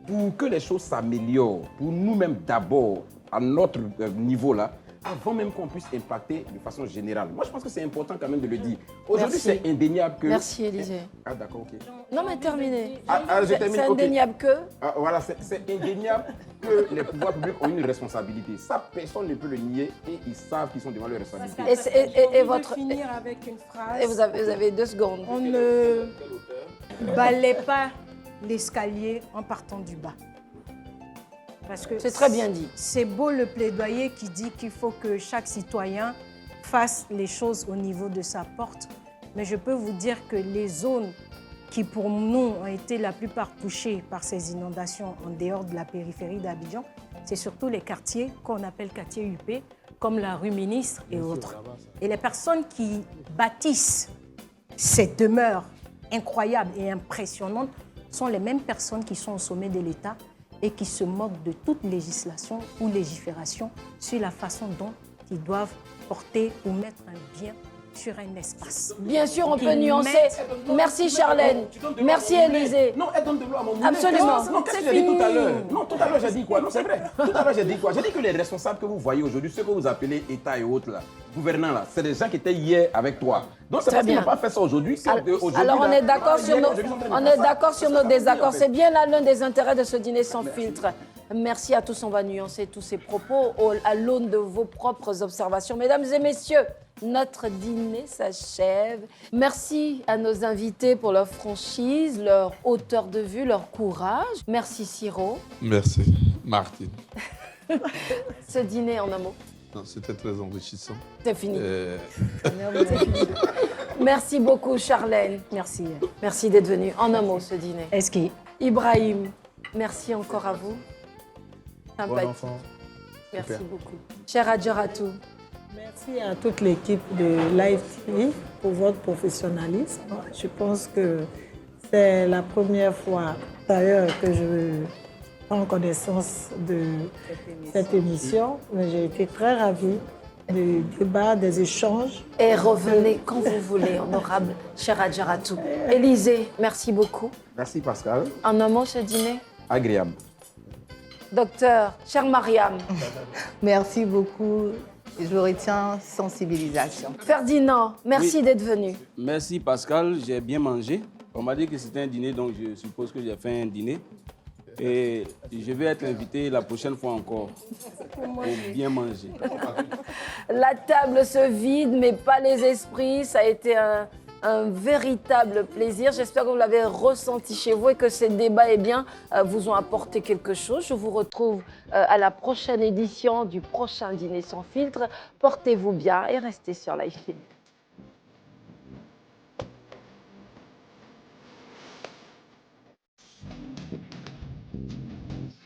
pour que les choses s'améliorent, pour nous-mêmes d'abord, à notre niveau là, avant même qu'on puisse impacter de façon générale. Moi, je pense que c'est important quand même de le dire. Aujourd'hui, Merci. c'est indéniable que... Merci, Élisée. Ah, d'accord, ok. Non, mais terminé. Je termine, C'est ok. indéniable que... Ah, voilà, c'est indéniable que les pouvoirs publics ont une responsabilité. Ça, personne ne peut le nier et ils savent qu'ils sont devant leurs responsabilités. Et votre... finir avec une phrase. Et vous avez 2 secondes. On ne balaie pas l'escalier en partant du bas. Parce que C'est très bien dit. C'est beau le plaidoyer qui dit qu'il faut que chaque citoyen fasse les choses au niveau de sa porte. Mais je peux vous dire que les zones qui pour nous ont été la plupart touchées par ces inondations en dehors de la périphérie d'Abidjan, c'est surtout les quartiers qu'on appelle quartiers UP, comme la rue Ministre et autres. Et les personnes qui bâtissent ces demeures incroyables et impressionnantes sont les mêmes personnes qui sont au sommet de l'État et qui se moquent de toute législation ou légifération sur la façon dont ils doivent porter ou mettre un bien sur un espace. Bien sûr, on Qu'ils peut nuancer. Merci Charlène. Merci Élisée. Non, elle donne de l'eau à mon moulin. Absolument. Non, qu'est-ce que C'est j'ai dit tout à fini. l'heure? Non, tout à l'heure, j'ai dit quoi? Non, c'est vrai. Tout à l'heure, j'ai dit quoi? J'ai dit que les responsables que vous voyez aujourd'hui, ceux que vous appelez État et autres, là, gouvernants, là, c'est des gens qui étaient hier avec toi. Donc, c'est Très parce qu'ils bien. n'ont pas fait ça aujourd'hui. Alors on est d'accord sur nos désaccords. C'est bien là l'un des intérêts de ce dîner sans filtre. Merci à tous. On va nuancer tous ces propos à l'aune de vos propres observations. Mesdames et messieurs, notre dîner s'achève. Merci à nos invités pour leur franchise, leur hauteur de vue, leur courage. Merci Siro. Merci, Martine. Ce dîner en un mot, Non, c'était très enrichissant. c'est fini. C'est fini. Merci beaucoup Charlène. Merci. Merci d'être venu. En un mot ce dîner. Eski. Ibrahim, merci encore à vous. Bon Sympathique. enfant. Merci Super. beaucoup. Cher Adjaratou, Merci à toute l'équipe de Live TV pour votre professionnalisme. Je pense que c'est la première fois d'ailleurs que je prends connaissance de cette émission. Mais j'ai été très ravie du débat, des échanges. et revenez quand vous voulez, honorable cher Adjaratou. Élisée, merci beaucoup. Merci, Pascal. En un mot ce dîner. Agréable. Docteur, cher Mariam, Merci beaucoup. Je retiens sensibilisation. Ferdinand, merci Oui. d'être venu. Merci Pascal, j'ai bien mangé. On m'a dit que c'était un dîner, donc je suppose que j'ai fait un dîner. Et je vais être invité la prochaine fois encore pour bien manger. La table se vide, mais pas les esprits. Ça a été un véritable plaisir. J'espère que vous l'avez ressenti chez vous et que ces débats vous ont apporté quelque chose. Je vous retrouve à la prochaine édition du prochain Dîner sans filtre. Portez-vous bien et restez sur Live TV.